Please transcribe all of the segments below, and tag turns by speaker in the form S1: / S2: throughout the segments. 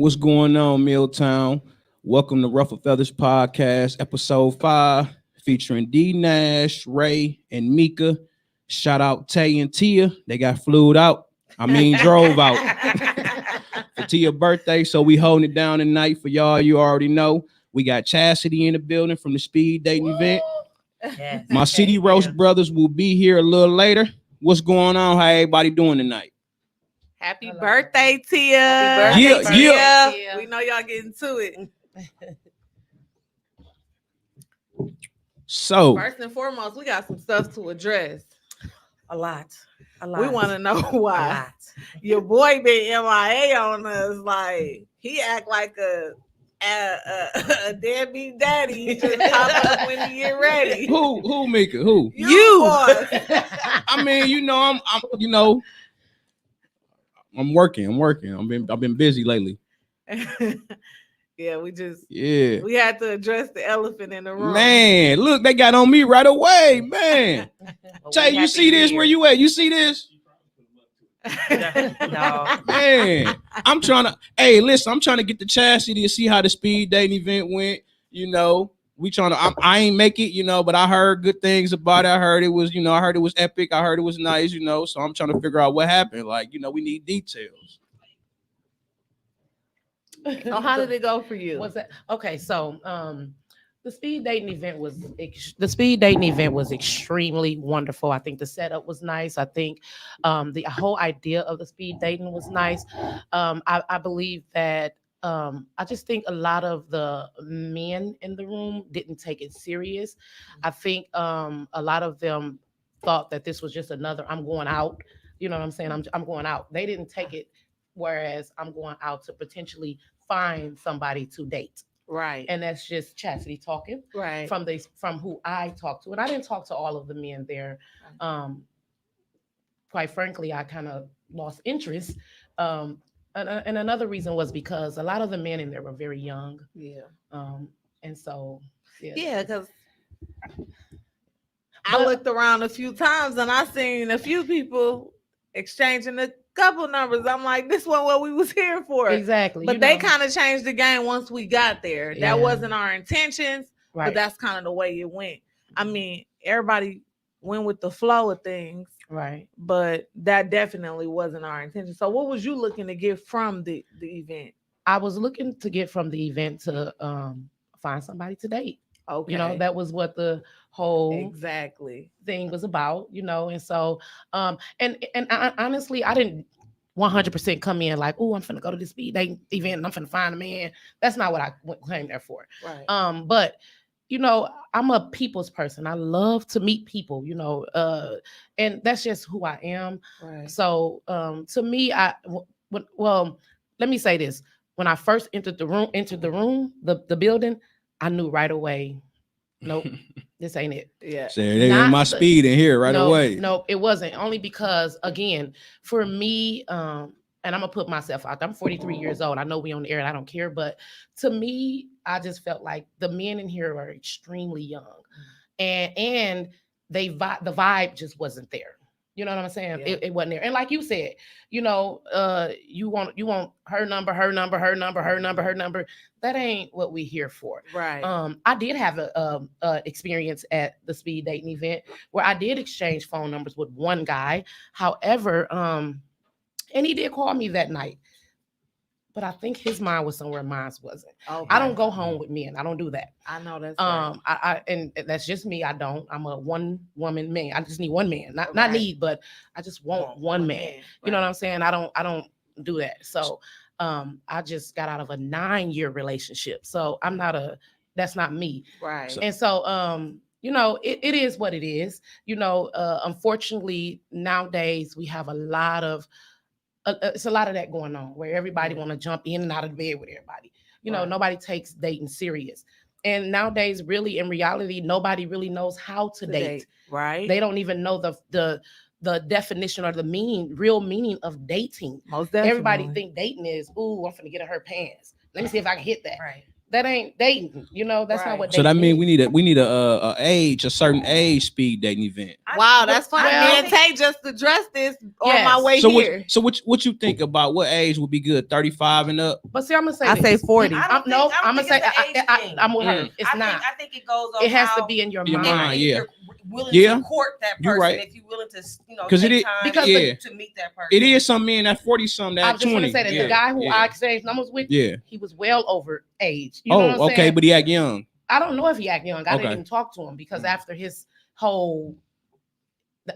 S1: What's going on, Milltown? Welcome to Ruffled Feathers Podcast, episode 5, featuring D Nash, Ray, and Mika. Shout out Tay and Tia. They got flew out. Drove out for Tia's birthday. So we holding it down tonight for y'all. You already know. We got Chastity in the building from the speed dating event.
S2: Yes.
S1: My City Roast brothers will be here a little later. What's going on? How everybody doing tonight?
S3: Happy birthday, Tia.
S1: Happy birthday,
S3: Tia. We know y'all getting to it.
S1: So,
S3: First and foremost, we got some stuff to address.
S2: A lot.
S3: We want to know why your boy been MIA on us. Like, he act like a deadbeat daddy. He just pop up when he get ready.
S1: Who, Mika? Who?
S3: You. Boy.
S1: I'm working. I've been busy lately.
S3: Yeah, we had to address the elephant in the room.
S1: Man, look, they got on me right away, man. Tay, you see this? Where you at? You see this?
S2: No.
S1: Man, I'm trying to get the Chastity to see how the speed dating event went. I ain't make it, but I heard good things about it. I heard it was epic. I heard it was nice, so I'm trying to figure out what happened. We need details.
S3: So how did it go for you?
S2: Was that okay? So, the speed dating event was extremely wonderful. I think the setup was nice. I think the whole idea of the speed dating was nice. I believe that I just think a lot of the men in the room didn't take it serious. I think a lot of them thought that this was just another I'm going out. You know what I'm saying? I'm going out. They didn't take it, whereas I'm going out to potentially find somebody to date.
S3: Right.
S2: And that's just Chastity talking.
S3: Right.
S2: From who I talked to. And I didn't talk to all of the men there. Quite frankly, I kind of lost interest. And another reason was because a lot of the men in there were very young.
S3: Yeah.
S2: And so
S3: because I looked around a few times and I seen a few people exchanging a couple numbers. I'm like, this wasn't what we was here for.
S2: Exactly.
S3: But they kind of changed the game once we got there.
S2: Yeah.
S3: That wasn't our intentions,
S2: right.
S3: But that's kind of the way it went. I mean, everybody went with the flow of things.
S2: Right.
S3: But that definitely wasn't our intention. So what was you looking to get from the event?
S2: I was looking to get from the event to find somebody to date.
S3: Okay.
S2: That was what the whole thing was about, and so and I, honestly, I didn't 100% come in like, oh, I'm finna go to this speed dating event and I'm finna find a man. That's not what I came there for.
S3: Right.
S2: But I'm a people's person. I love to meet people, and that's just who I am.
S3: Right.
S2: So to me, let me say this. When I first entered the room, the building, I knew right away, nope, this ain't it.
S3: Yeah.
S1: So they ain't my speed in here right away.
S2: No, it wasn't. Only because, again, for me, and I'm going to put myself out there. I'm 43 years old. I know we on the air and I don't care. But to me, I just felt like the men in here are extremely young. And the vibe just wasn't there. You know what I'm saying?
S3: Yeah.
S2: It wasn't there. And like you said, you want her number. That ain't what we here for.
S3: Right.
S2: I did have a experience at the speed dating event where I did exchange phone numbers with one guy. However, and he did call me that night. But I think his mind was somewhere mine wasn't. Okay. I don't go home with men. I don't do that.
S3: I know that's
S2: right. And that's just me. I'm a one woman man. I just need one man. Not need, but I just want one man. Right. You know what I'm saying? I don't do that. So I just got out of a 9-year relationship. So that's not me.
S3: Right.
S2: And so it is what it is. Unfortunately, nowadays we have a lot of it's a lot of that going on where everybody want to jump in and out of bed with everybody. Right. Nobody takes dating serious. And nowadays, really, in reality, nobody really knows how to date.
S3: Right.
S2: They don't even know the definition or the real meaning of dating.
S3: Most definitely.
S2: Everybody think dating is, ooh, I'm finna get in her pants. Let me see if I can hit that.
S3: Right.
S2: That ain't dating. You know, that's not what
S1: So
S2: dating
S1: that means
S2: is.
S1: we need a certain age speed dating event.
S3: Wow, that's funny.
S2: Well,
S3: Me and Tay just addressed this on my
S2: Yes.
S3: way
S1: So
S3: here.
S1: what you think about what age would be good? 35 and up?
S2: But see, I'm gonna say
S3: I
S2: this.
S3: say 40.
S4: I don't
S2: No,
S4: think- I
S2: I'm
S4: don't
S2: gonna
S4: think
S2: say
S4: it's an age thing.
S2: I'm with her. It's
S4: I
S2: not.
S4: think it goes on.
S2: It has
S4: how
S2: to be in your
S1: Your
S2: mind.
S1: mind. Yeah.
S4: You're willing
S1: Yeah.
S4: to court that
S1: You're
S4: person.
S1: right.
S4: If you're willing to,
S1: Because
S4: take
S1: it is-
S4: time
S2: because
S4: to meet that person.
S1: It is some men at 40 something
S2: I
S1: at
S2: was just
S1: 20.
S2: gonna say that
S1: yeah.
S2: the guy who
S1: yeah.
S2: I exchanged numbers with,
S1: Yeah.
S2: he was well over age. You know what I'm
S1: Oh, okay,
S2: saying?
S1: but he act young.
S2: I don't know if he act young. I
S1: Okay.
S2: didn't even talk to him because
S1: Mm.
S2: after his whole,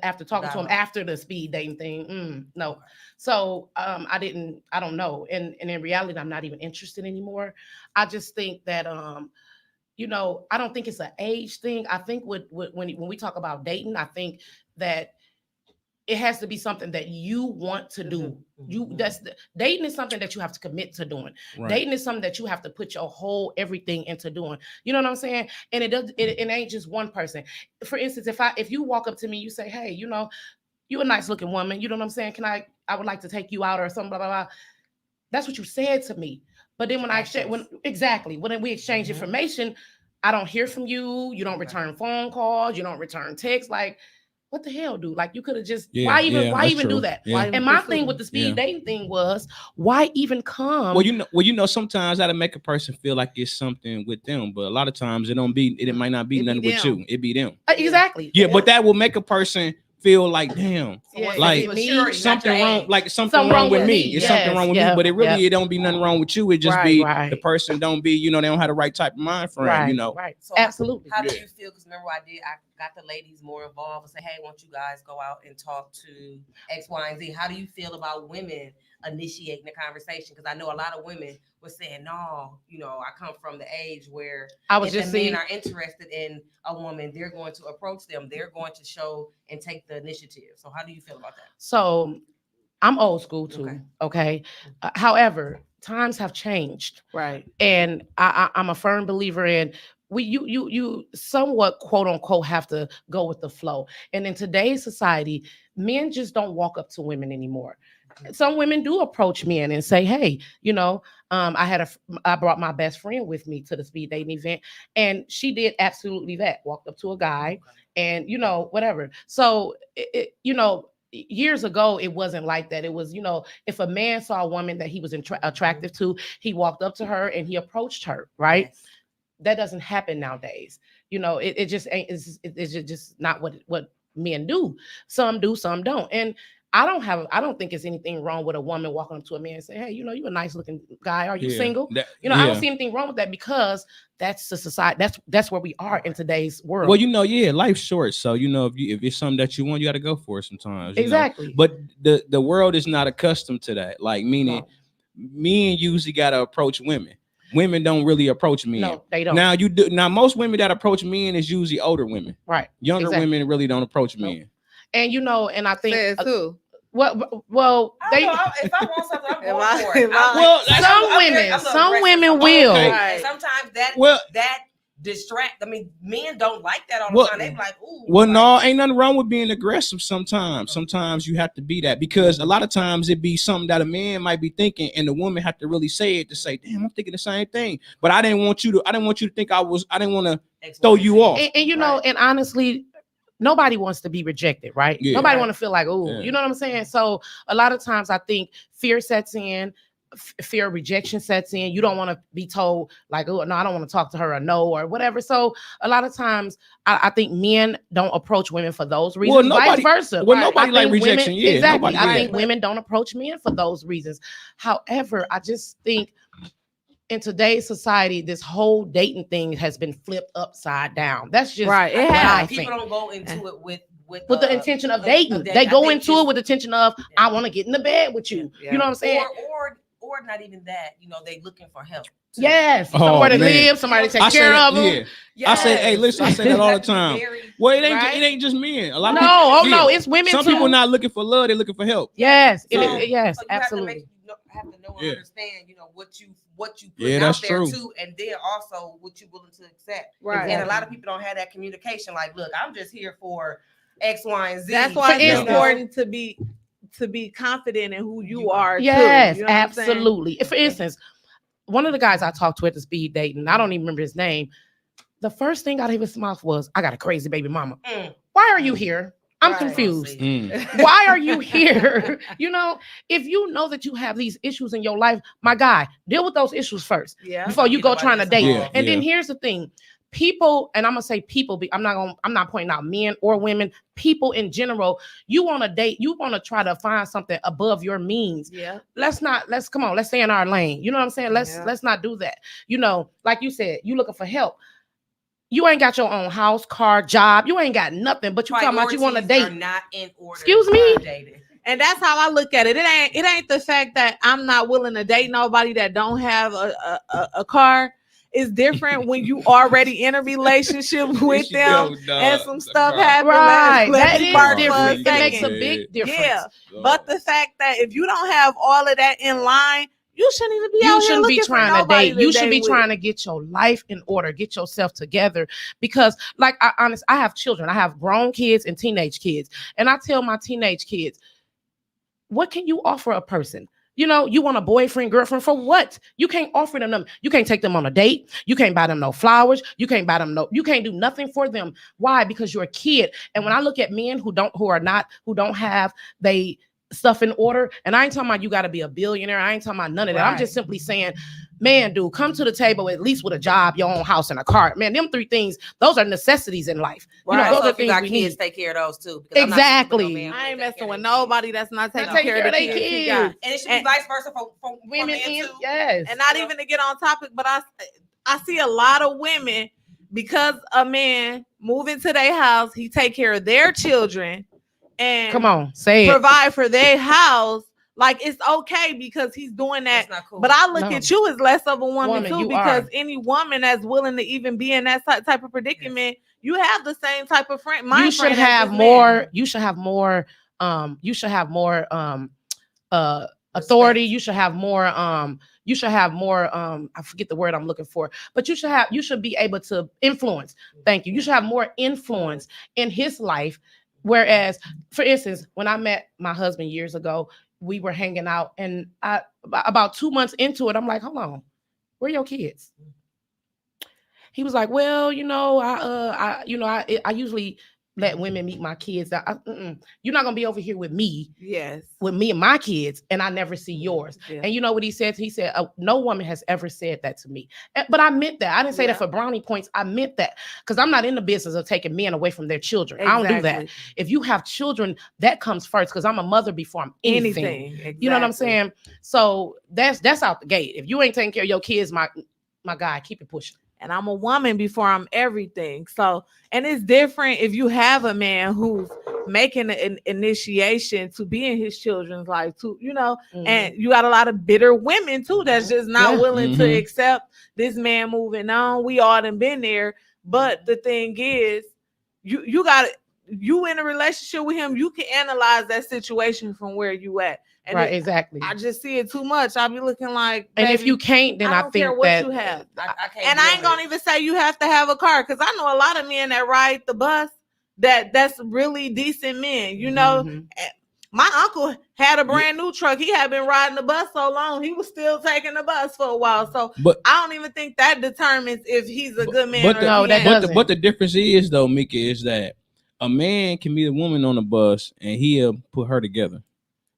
S2: after talking to him
S4: Dialogue.
S2: after the speed dating thing, no. So I don't know. And in reality, I'm not even interested anymore. I just think that you know, I don't think it's an age thing. I think when we talk about dating, I think that it has to be something that you want to do. Dating is something that you have to commit to doing.
S1: Right.
S2: Dating is something that you have to put your whole everything into doing. You know what I'm saying? And it ain't just one person. For instance, if you walk up to me, you say, "Hey, you know, you a nice looking woman. You know what I'm saying? I would like to take you out or something, blah, blah, blah." That's what you said to me. But then when we exchange information, I don't hear from you. You don't return phone calls. You don't return texts. Like, what the hell, dude? Like, you could have just why even do that?
S1: Yeah.
S2: And my thing with the speed dating thing was, why even come?
S1: Well, you know, sometimes that'll make a person feel like it's something with them, but a lot of times it might not be nothing with you. It be them.
S2: Exactly.
S1: Yeah, but that will make a person feel like, damn,
S2: Yeah,
S1: like something wrong, like something wrong with me. It's something wrong with me, but it don't be nothing wrong with you. It just be the person don't be, you know, they don't have the right type of mind frame, you know.
S2: Right.
S4: So
S2: absolutely.
S4: How do you feel? Because remember, I got the ladies more involved and say, "Hey, why don't you guys go out and talk to X, Y, and Z?" How do you feel about women initiating the conversation? Because I know a lot of women were saying, "No, you know, I come from the age where if the men are interested in a woman, they're going to approach them. They're going to show and take the initiative." So how do you feel about that?
S2: So I'm old school too. Okay. However, times have changed.
S3: Right.
S2: And I'm a firm believer in you somewhat quote unquote have to go with the flow. And in today's society, men just don't walk up to women anymore. Some women do approach men and say, "Hey, you know, I brought my best friend with me to the speed dating event, and she did absolutely that. Walked up to a guy, and you know, whatever." So you know, years ago, it wasn't like that. It was, you know, if a man saw a woman that he was attractive to, he walked up to her and he approached her, right?
S4: Yes.
S2: That doesn't happen nowadays. You know, it just ain't. It's just not what men do. Some do, some don't. And I don't think it's anything wrong with a woman walking up to a man and say, "Hey, you know, you're a nice looking guy. Are you single?" You know, I don't see anything wrong with that because that's the society. That's where we are in today's world.
S1: Well, you know, life's short, so you know, if it's something that you want, you got to go for it sometimes.
S2: Exactly.
S1: Know? But the world is not accustomed to that. Like, meaning, men usually got to approach women. Women don't really approach men.
S2: No, they don't.
S1: Now you do. Now most women that approach men is usually older women.
S2: Right.
S1: Younger women really don't approach men.
S2: And you know, and I think
S3: too.
S2: Well,
S4: I don't know, if I want something, I'm going for it.
S1: Well,
S2: some women will.
S1: Okay.
S4: And sometimes that distract. I mean, men don't like that all the time. They be like, "Ooh."
S1: Well, no, ain't nothing wrong with being aggressive. Sometimes you have to be that, because a lot of times it be something that a man might be thinking, and the woman have to really say it to say, "Damn, I'm thinking the same thing." But I didn't want you to think I didn't want to throw you off.
S2: And you know, and honestly, nobody wants to be rejected, right?
S1: Yeah.
S2: Nobody want to feel like, "Oh,"
S1: Yeah.
S2: you know what I'm saying? So a lot of times I think fear sets in. Fear of rejection sets in. You don't want to be told like, "Oh, no, I don't want to talk to her," or no, or whatever. So a lot of times I think men don't approach women for those reasons. Vice versa.
S1: Well, nobody like rejection.
S2: Women, exactly.
S1: Nobody,
S2: I think women don't approach men for those reasons. However, I just think in today's society, this whole dating thing has been flipped upside down. That's just
S3: right.
S2: It has.
S4: People don't go into it with
S2: the intention of dating. They go into it with the intention of, "I want to get in the bed with you."
S3: Yeah.
S2: You know what I'm saying?
S4: Or not even that. You know, they looking for help too.
S2: Yes, somewhere to live, somebody to take care of them.
S1: Yeah. Yes. I say, hey, listen, I say that all the time. Well, it ain't just men. A lot of people,
S2: no, it's women
S1: Some
S2: too.
S1: people not looking for love; they're looking for help.
S2: Yes,
S4: So
S2: yes,
S4: you
S2: absolutely.
S4: Have to know and understand, you know, what you put
S1: that's
S4: out there
S1: true.
S4: too, and then also what you're willing to accept.
S3: Right.
S4: And a lot of people don't have that communication. Like, look, I'm just here for X, Y, and Z.
S3: That's why it's
S2: know?
S3: important to be confident in who you are.
S2: Yes,
S3: too. You know
S2: absolutely. For instance, one of the guys I talked to at the speed dating, I don't even remember his name. The first thing out of his mouth was, "I got a crazy baby mama." Why are you here? I'm
S3: Right.
S2: confused.
S1: Mm.
S2: Why are you here? You know, if you know that you have these issues in your life, my guy, deal with those issues first
S3: Yeah.
S2: before you go trying to date.
S1: Yeah,
S2: And then
S1: yeah.
S2: here's the thing. People, and I'm gonna say people, I'm not pointing out men or women, people in general, you want to date, you want to try to find something above your means.
S3: Yeah.
S2: Let's come on, let's stay in our lane. You know what I'm saying?
S3: Yeah.
S2: Let's not do that. You know, like you said, you looking for help. You ain't got your own house, car, job. You ain't got nothing, but you talking about you want to
S4: Priorities
S2: date.
S4: are not in order.
S2: Excuse me?
S4: for dating.
S3: And that's how I look at it. It ain't the fact that I'm not willing to date nobody that don't have a car. It's different when you already in a relationship with them and some stuff happens.
S2: Right.
S3: Let
S2: That
S3: me
S2: is
S3: bark for a
S2: different. It
S3: second.
S2: makes a big difference.
S3: Yeah. But the fact that if you don't have all of that in line, you shouldn't even be out
S2: You
S3: here
S2: shouldn't be
S3: looking for
S2: trying to
S3: nobody
S2: date. You should be
S3: with.
S2: trying to get your life in order, get yourself together. Because, like, I have children. I have grown kids and teenage kids. And I tell my teenage kids, what can you offer a person? You know, you want a boyfriend, girlfriend for what? You can't offer them. You can't take them on a date. You can't buy them no flowers. You can't do nothing for them. Why? Because you're a kid. And when I look at men who don't have they stuff in order, and I ain't talking about you got to be a billionaire. I ain't talking about none of that. I'm just simply saying, man, dude, come to the table at least with a job, your own house, and a car. Man, them three things, those are necessities in life.
S3: Right.
S2: You know, those
S4: Also,
S2: are
S4: if you
S2: things
S4: got
S2: we
S4: kids,
S2: need.
S4: take care of those too. because I'm not
S2: Exactly.
S4: sleeping with no man who
S3: I ain't
S4: take
S3: messing
S4: care
S3: with
S4: of
S3: nobody that's not taking
S2: taking
S3: care of the
S2: care of
S3: kids
S2: their
S3: he
S2: kids.
S3: got.
S4: And it should be
S3: And
S4: vice versa for
S2: Women
S4: men
S2: in,
S4: too.
S2: yes.
S3: And not even to get on topic, but I see a lot of women, because a man move into their house, he take care of their children and
S2: Come on, say it.
S3: provide for their house. Like, it's okay because he's doing that.
S4: That's not cool.
S3: But I look
S2: No.
S3: at you as less of a woman
S2: Woman,
S3: too,
S2: you
S3: because
S2: are.
S3: any woman that's willing to even be in that type of predicament, you have the same type of friend.
S2: You should have more. You should have more. You should have more. Authority. You should have more. You should have more. I forget the word I'm looking for, but you should be able to influence. Thank you. You should have more influence in his life. Whereas, for instance, when I met my husband years ago, we were hanging out, and about 2 months into it, I'm like, hold on, where are your kids? He was like, well, you know, I usually let women meet my kids. You're not gonna be over here with me.
S3: Yes.
S2: With me and my kids, and I never see yours.
S3: Yeah.
S2: And you know what he said? He said, no woman has ever said that to me. But I meant that. I didn't say that for brownie points. I meant that because I'm not in the business of taking men away from their children. I don't do that. If you have children, that comes first, because I'm a mother before I'm anything.
S3: Exactly.
S2: You know what I'm saying? So that's out the gate. If you ain't taking care of your kids, my guy, keep it pushing.
S3: And I'm a woman before I'm everything. So, and it's different if you have a man who's making an initiation to be in his children's life too, you know, and you got a lot of bitter women too that's just not willing to accept this man moving on. We all done been there. But the thing is, you in a relationship with him, you can analyze that situation from where you at. And
S2: right, exactly.
S3: I just see it too much. I'll be looking like,
S2: and if you can't, then I
S3: don't
S2: think
S3: care what
S2: that
S3: you have.
S4: I can't.
S3: And I ain't gonna even say you have to have a car, because I know a lot of men that ride the bus that's really decent men. You know, my uncle had a brand new truck. He had been riding the bus so long, he was still taking the bus for a while. So
S1: but
S3: I don't even think that determines if he's a good man or not.
S1: But the difference is, though, Mika, is that a man can meet a woman on the bus and he'll put her together.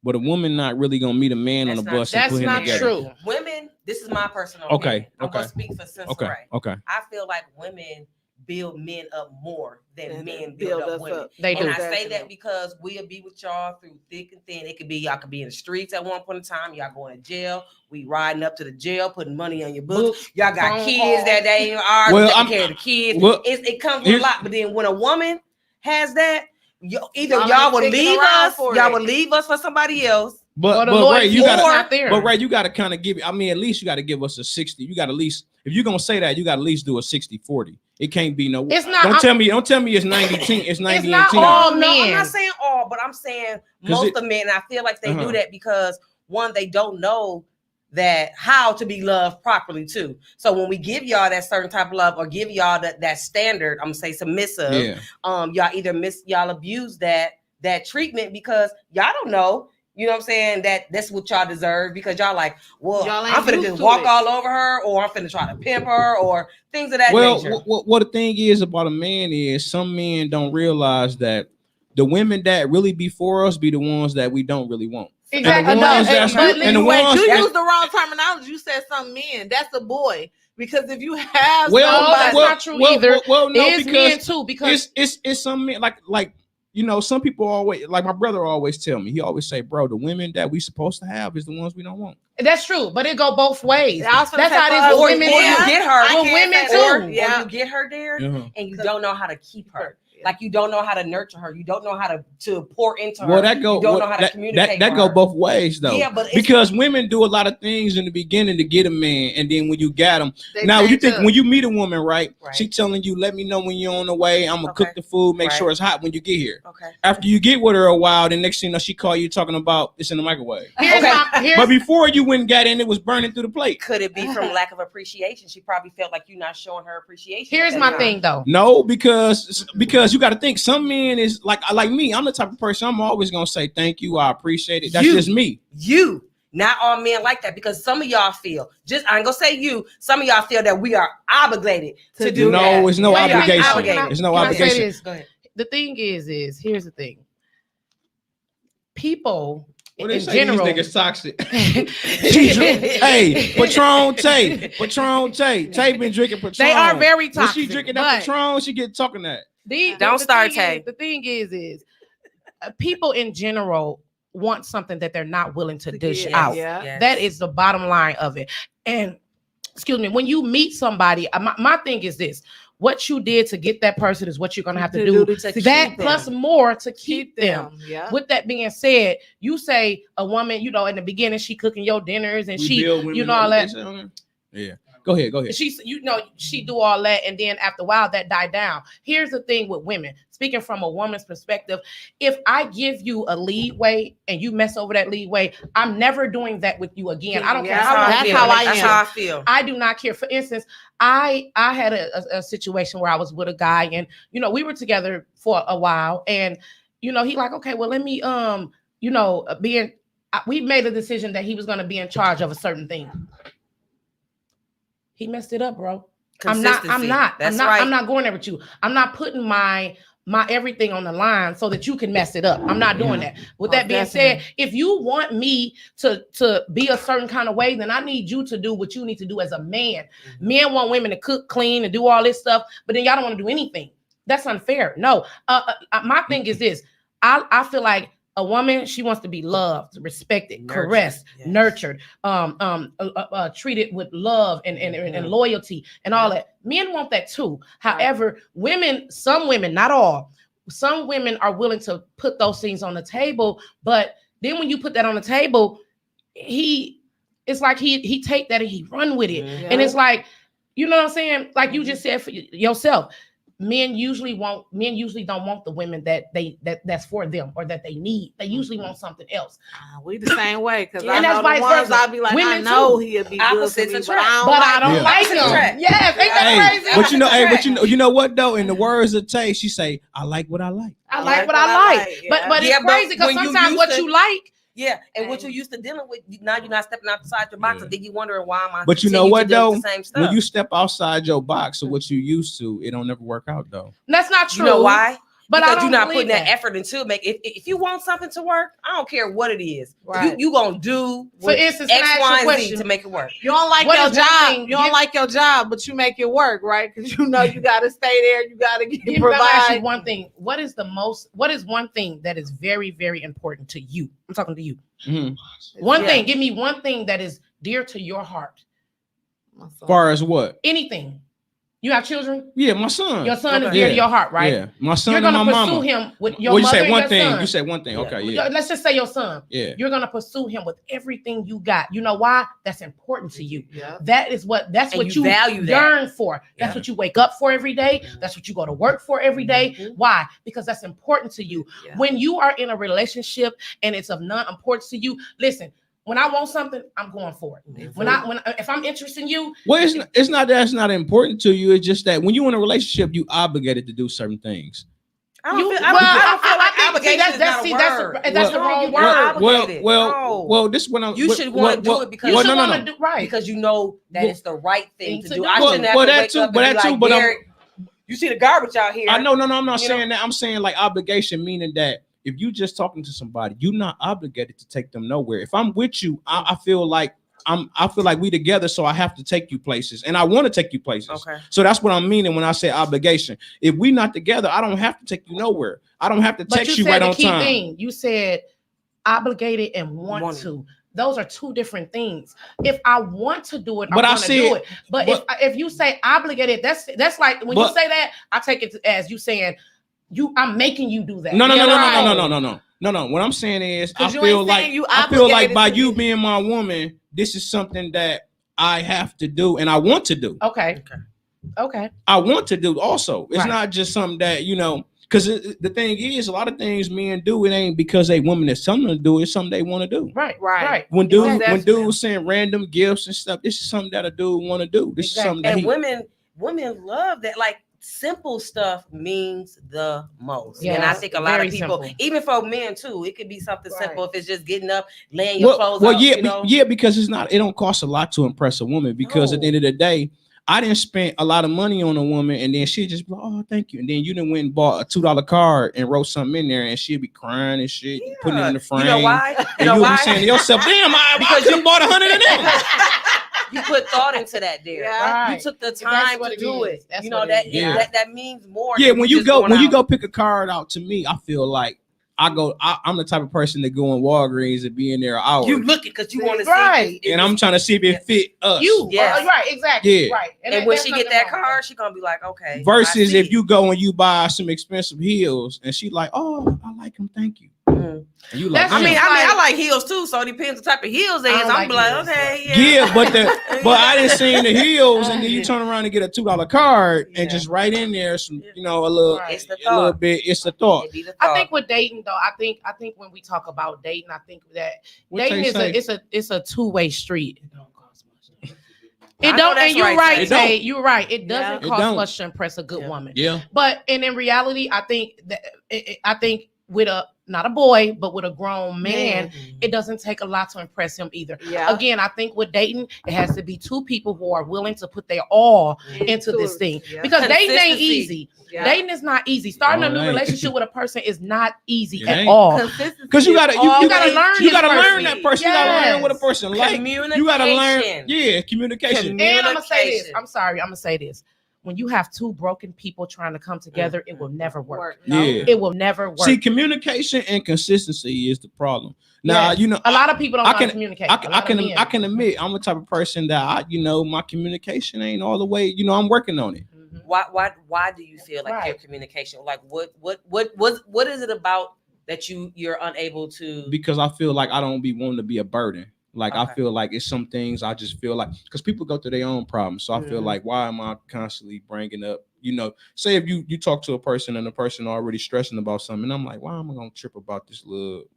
S1: But a woman not really gonna meet a man on the bus and put him together.
S2: That's not true.
S4: Women, this is my personal opinion. I'm gonna speak for Sensory.
S1: Okay.
S4: I feel like women build men up more than men build up women.
S2: They do.
S4: And I say that because we'll be with y'all through thick and thin. It could be y'all could be in the streets at one point in time. Y'all going to jail. We riding up to the jail, putting money on your books. Y'all got kids that they are taking care of the kids. It comes with a lot. But then when a woman has that, y'all will leave us. Y'all will leave us for somebody else.
S1: But Ray, you gotta kind of give it. I mean, at least you gotta give us a 60. You gotta at least, if you're gonna say that, you gotta at least do a 60-40. It can't be no.
S2: It's not.
S1: Don't tell me it's 90-10. It's 90
S2: it's not
S1: 10.
S2: all
S4: No,
S2: men.
S4: I'm not saying all, but I'm saying most of men. I feel like they do that because one, they don't know that how to be loved properly too. So when we give y'all that certain type of love or give y'all that standard, I'm gonna say submissive, y'all either y'all abuse that treatment because y'all don't know. You know what I'm saying? That's what y'all deserve because y'all like, well,
S3: Y'all ain't
S4: I'm finna
S3: used
S4: just
S3: to
S4: walk
S3: it.
S4: all over her, or I'm finna try to pimp her, or things of that nature.
S1: What the thing is about a man is some men don't realize that the women that really be for us be the ones that we don't really want.
S2: Exactly.
S1: And the ones that's
S2: But
S1: and the
S3: Wait,
S1: ones
S3: you
S1: that,
S3: used the wrong terminology. You said some men. That's a boy. Because if you have
S1: well,
S2: No, that's
S3: somebody,
S2: not true either.
S1: Well, no,
S2: It's
S1: because
S2: men too, because
S1: it's some men like you know, some people always like my brother always tell me, he always say, bro, the women that we supposed to have is the ones we don't want.
S2: that's true, but it go both ways.
S3: I was
S2: That's
S3: finna
S2: how
S3: say
S2: it
S3: for
S2: is
S3: us,
S2: with
S4: or
S2: women
S4: you
S2: too.
S4: get her,
S3: I
S2: With
S3: can't
S2: women
S3: say
S2: too.
S3: that.
S4: or
S3: Yeah.
S4: you get her there, and you
S3: 'Cause-
S4: don't know how to keep her.
S3: Yeah.
S4: Like you don't know how to nurture her. You don't know how to pour into her.
S1: Well, that go
S4: You don't
S1: well,
S4: know how to
S1: that,
S4: communicate.
S1: that
S4: with
S1: go
S4: her.
S1: both ways though.
S4: Yeah, but it's,
S1: because women do a lot of things in the beginning to get a man, and then when you got him,
S3: They
S1: now you
S3: change
S1: think
S3: up.
S1: when you meet a woman, right?
S4: Right.
S1: She telling you, "Let me know when you're on the way. I'm gonna
S4: Okay.
S1: cook the food, make
S4: Right.
S1: sure it's hot when you get here."
S4: okay.
S1: After you get with her a while, then next thing you know, she call you talking about it's in the microwave.
S2: Here's
S4: Okay.
S2: my
S1: But before you went and got in, it was burning through the plate.
S4: Could it be from lack of appreciation? She probably felt like you're not showing her appreciation.
S2: here's
S4: at
S2: my
S4: that time.
S2: thing though.
S1: No, because you got to think some men is like me. I'm the type of person I'm always gonna say thank you, I appreciate it. That's
S4: You.
S1: just me.
S4: You, not all men like that, because some of y'all feel, just I ain't gonna say you, some of y'all feel that we are obligated to do
S1: No,
S4: that.
S1: it's no
S2: Well,
S1: obligation.
S4: obligated.
S1: It's no
S2: Can I say
S1: obligation.
S2: this?
S4: Go ahead.
S2: The thing is here's the thing. People
S1: What they
S2: in
S1: say,
S2: general,
S1: these niggas toxic. Hey, Patron Tay. Tay been drinking Patron.
S2: they are very
S1: When
S2: toxic.
S1: she drinking
S2: but
S1: that Patron, she get talking that.
S4: Don't start,
S2: thing
S4: Tay.
S2: is- The thing is people in general want something that they're not willing to dish
S3: Yes,
S2: out.
S3: yeah.
S4: Yes.
S2: That is the bottom line of it. And excuse me, when you meet somebody, my thing is this: what you did to get that person is what you're gonna have to do.
S3: to
S2: That
S3: keep
S2: plus
S3: them.
S2: more to keep them.
S3: Yeah.
S2: With that being said, you say a woman, you know, in the beginning she cooking your dinners and
S1: We
S2: she,
S1: build women
S2: you know,
S1: up,
S2: all
S1: they
S2: that.
S1: say on there. Yeah. Go ahead.
S2: She, you know, she do all that, and then after a while, that died down. Here's the thing with women. Speaking from a woman's perspective, if I give you a leeway and you mess over that leeway, I'm never doing that with you again. I don't care
S3: Yeah,
S2: how long.
S3: that's how I
S4: That's
S3: am.
S4: how I feel.
S2: I do not care. For instance, I had a situation where I was with a guy, and you know, we were together for a while, and you know, he like, okay, well, let me you know, we made a decision that he was going to be in charge of a certain thing. He messed it up, bro. I'm not going there with you. I'm not putting my everything on the line so that you can mess it up. I'm not doing that. With that being said, if you want me to be a certain kind of way, then I need you to do what you need to do as a man. Men want women to cook, clean, and do all this stuff, but then y'all don't want to do anything. That's unfair. No, my thing is this. I feel like a woman, she wants to be loved, respected, caressed, nurtured, treated with love and loyalty and all that. Men want that too. However, some women, not all, some women are willing to put those things on the table. But then when you put that on the table, it's like he take that and he run with it.
S3: Yeah.
S2: And it's like, you know what I'm saying? Like you just said for yourself. Men usually don't want the women that's for them or that they need. They usually want something else.
S3: We the same way because
S2: Yeah,
S3: I
S2: and
S3: know
S2: that's
S3: the
S2: vice
S3: ones
S2: versa.
S3: I'll be like,
S2: Women
S3: I know
S2: too.
S3: he'll be good
S4: Opposites
S3: for me,
S4: attract.
S3: but
S2: I don't
S1: Yeah.
S2: like
S4: Opposites
S2: him.
S4: attract.
S2: Yes, ain't that
S1: Hey,
S2: crazy?
S1: but you know what though? In the words of Tay, she say, "I like what I like."
S2: I like what I like. But
S4: Yeah,
S2: it's
S4: but
S2: crazy because
S4: when you
S2: sometimes
S4: used
S2: what
S4: to-
S2: you like.
S4: Yeah, and what you're used to dealing with, now you're not stepping outside your box, and then you wondering why am I?
S1: But you know
S4: continue
S1: what
S4: to deal
S1: though?
S4: with the same stuff?
S1: When you step outside your box of what you used to, it don't never work out though.
S2: That's not true.
S4: You know why?
S2: But
S4: because
S2: I don't
S4: you're not
S2: believe
S4: putting that effort into make. If you want something to work, I don't care what it is.
S2: Right.
S4: You gonna do
S2: For instance,
S4: X,
S2: can I ask you a
S4: Y, and Z
S2: question?
S4: to make it work.
S3: You don't like
S2: What
S3: your
S2: is one
S3: job.
S2: thing-
S3: You don't like your job, but you make it work, right? Because you know you got to stay there. You got to
S2: Let me ask you
S3: provide.
S2: one thing. What is one thing that is very, very important to you? I'm talking to you.
S1: Mhm.
S2: One thing. Give me one thing that is dear to your heart.
S1: Far as what?
S2: Anything. You have children?
S1: Yeah, my son.
S2: Your son is
S4: Okay.
S2: dear to your heart, right?
S1: Yeah, my son
S2: You're
S1: and
S2: gonna
S1: my
S2: pursue
S1: mama.
S2: him with your
S1: Well, you
S2: mother
S1: said
S2: and
S1: one
S2: your
S1: thing.
S2: son.
S1: You said one thing. Okay, yeah.
S2: Let's just say your son.
S1: Yeah.
S2: You're gonna pursue him with everything you got. You know why? That's important to you.
S3: Yeah.
S2: That's what
S4: And you
S2: you
S4: value that.
S2: yearn for. That's
S4: Yeah.
S2: what you wake up for every day. That's what you go to work for every day.
S4: Mhm.
S2: Why? Because that's important to you.
S3: Yeah.
S2: When you are in a relationship and it's of none importance to you, listen. When I want something, I'm going for it. If I'm interested in you,
S1: Well, it's not that it's not important to you. It's just that when you're in a relationship, you obligated to do certain things.
S4: I don't feel like obligation is not a word.
S2: That's the wrong word.
S1: Well, this one
S4: you should want to do it because
S2: you want to do right
S4: because you know that it's the right thing to do. I
S1: Well,
S4: shouldn't have to wake up and be like, Derek, you see the garbage out here.
S1: I know, no, I'm not saying that. I'm saying like obligation, meaning that if you just talking to somebody, you're not obligated to take them nowhere. If I'm with you, I feel like we together, so I have to take you places, and I want to take you places.
S4: Okay.
S1: So that's what I'm meaning when I say obligation. If we not together, I don't have to take you nowhere. I don't have to text you right on time.
S2: Thing. You said obligated and want to. Those are two different things. If I want to do it, I'm going to do it. But if you say obligated, that's like when you say that, I take it as you saying I'm making you do that.
S1: No. What I'm saying is, I feel like by you being my woman, this is something that I have to do and I want to do.
S2: Okay.
S1: I want to do also. It's not just something that, because the thing is, a lot of things men do, it ain't because they women that's something to do, it's something they want to do.
S2: Right.
S1: When dudes send random gifts and stuff, this is something that a dude want to do. This is something that
S4: women love that. Like, simple stuff means the most.
S2: Yeah,
S4: and I think a lot of people, even for men too, it could be something simple if it's just getting up, laying your clothes out.
S1: Yeah, because it don't cost a lot to impress a woman, because at the end of the day, I didn't spend a lot of money on a woman and then she just be like, oh, thank you. And then you done went and bought a $2 card and wrote something in there and she'd be crying and shit, putting it in the frame.
S4: You know why?
S1: And you'll be saying to yourself, damn, I could have bought 100 of them.
S4: You put thought into that, dear.
S2: Right.
S4: You took the time to do it. That means more.
S1: Yeah, when you go pick a card out, to me, I feel like I'm the type of person that go in Walgreens and be in there an hour.
S4: You look it because you want to see
S1: and I'm trying to see if it fit us.
S2: Right, exactly.
S1: Yeah.
S2: Right.
S4: And when she get that card, she gonna be like, okay.
S1: Versus if you go and you buy some expensive heels and she like, oh, I like them, thank you.
S4: Mm-hmm.
S1: And you like,
S4: I like heels too, so it depends the type of heels they is. I'm like, okay,
S1: yeah, but I didn't see the heels, and then you turn around and get a $2 card and just write in there some, a little,
S4: it's the
S1: a little bit. It's the thought.
S2: I think with dating though, I think when we talk about dating, I think that dating is a two-way street. It don't cost much. It don't, and you're right, Tay. You're right. It doesn't cost much to impress a good woman.
S1: Yeah.
S2: But in reality, I think that with not a boy, but with a grown man, it doesn't take a lot to impress him either. Yeah. Again, I think with dating, it has to be two people who are willing to put their all into this thing. Yeah. Because dating ain't easy. Yeah. Dating is not easy. Starting a new relationship with a person is not easy at all.
S1: Because you gotta learn. You gotta learn that person.
S2: Yes.
S1: You gotta learn what a person like.
S4: Communication.
S1: You gotta learn. Yeah, communication.
S2: And I'm gonna say this. I'm sorry. I'm gonna say this. When you have two broken people trying to come together, it will never work.
S1: Yeah.
S2: It will never work.
S1: See, communication and consistency is the problem. Now,
S2: a lot of people don't know how to communicate.
S1: I can admit I'm the type of person that my communication ain't all the way. I'm working on it.
S4: Mm-hmm. Why do you feel like your communication? Like what is it about that you're unable to?
S1: Because I feel like I don't be wanting to be a burden. Like, I feel like it's some things I just feel like, because people go through their own problems. So I feel like, why am I constantly bringing up, say if you talk to a person and the person already stressing about something, and I'm like, why am I going to trip about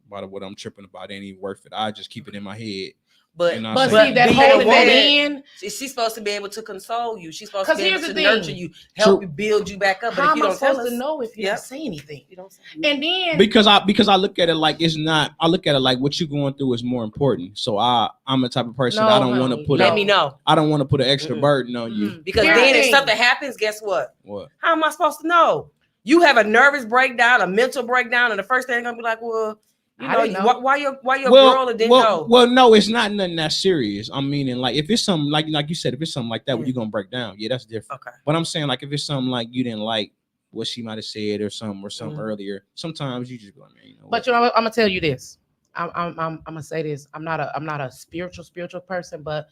S1: about what I'm tripping about? It ain't worth it. I just keep it in my head.
S4: But
S2: see, that holding that in,
S4: she's supposed to be able to console you. She's supposed to be able to nurture you, help you build you back up. But
S2: how
S4: if you
S2: am I
S4: don't tell
S2: supposed
S4: us,
S2: to know if you don't say anything?
S4: You don't say
S2: anything. And then
S1: because I look at it like it's not. I look at it like what you're going through is more important. So I'm the type of person I don't want to put.
S4: Let me know.
S1: I don't want to put an extra burden on you.
S4: Because then if something happens, guess what?
S1: What?
S4: How am I supposed to know? You have a nervous breakdown, a mental breakdown, and the first thing I'm gonna be like, well. Why your girl didn't know?
S1: Well, no, it's not nothing that serious. I'm meaning like if it's something like you said, if it's something like that where you're gonna break down, that's different. Okay. But I'm saying like if it's something like you didn't like what she might have said or something earlier, sometimes you just go, man.
S2: But I'm gonna tell you this. I'm gonna say this. I'm not a spiritual person, but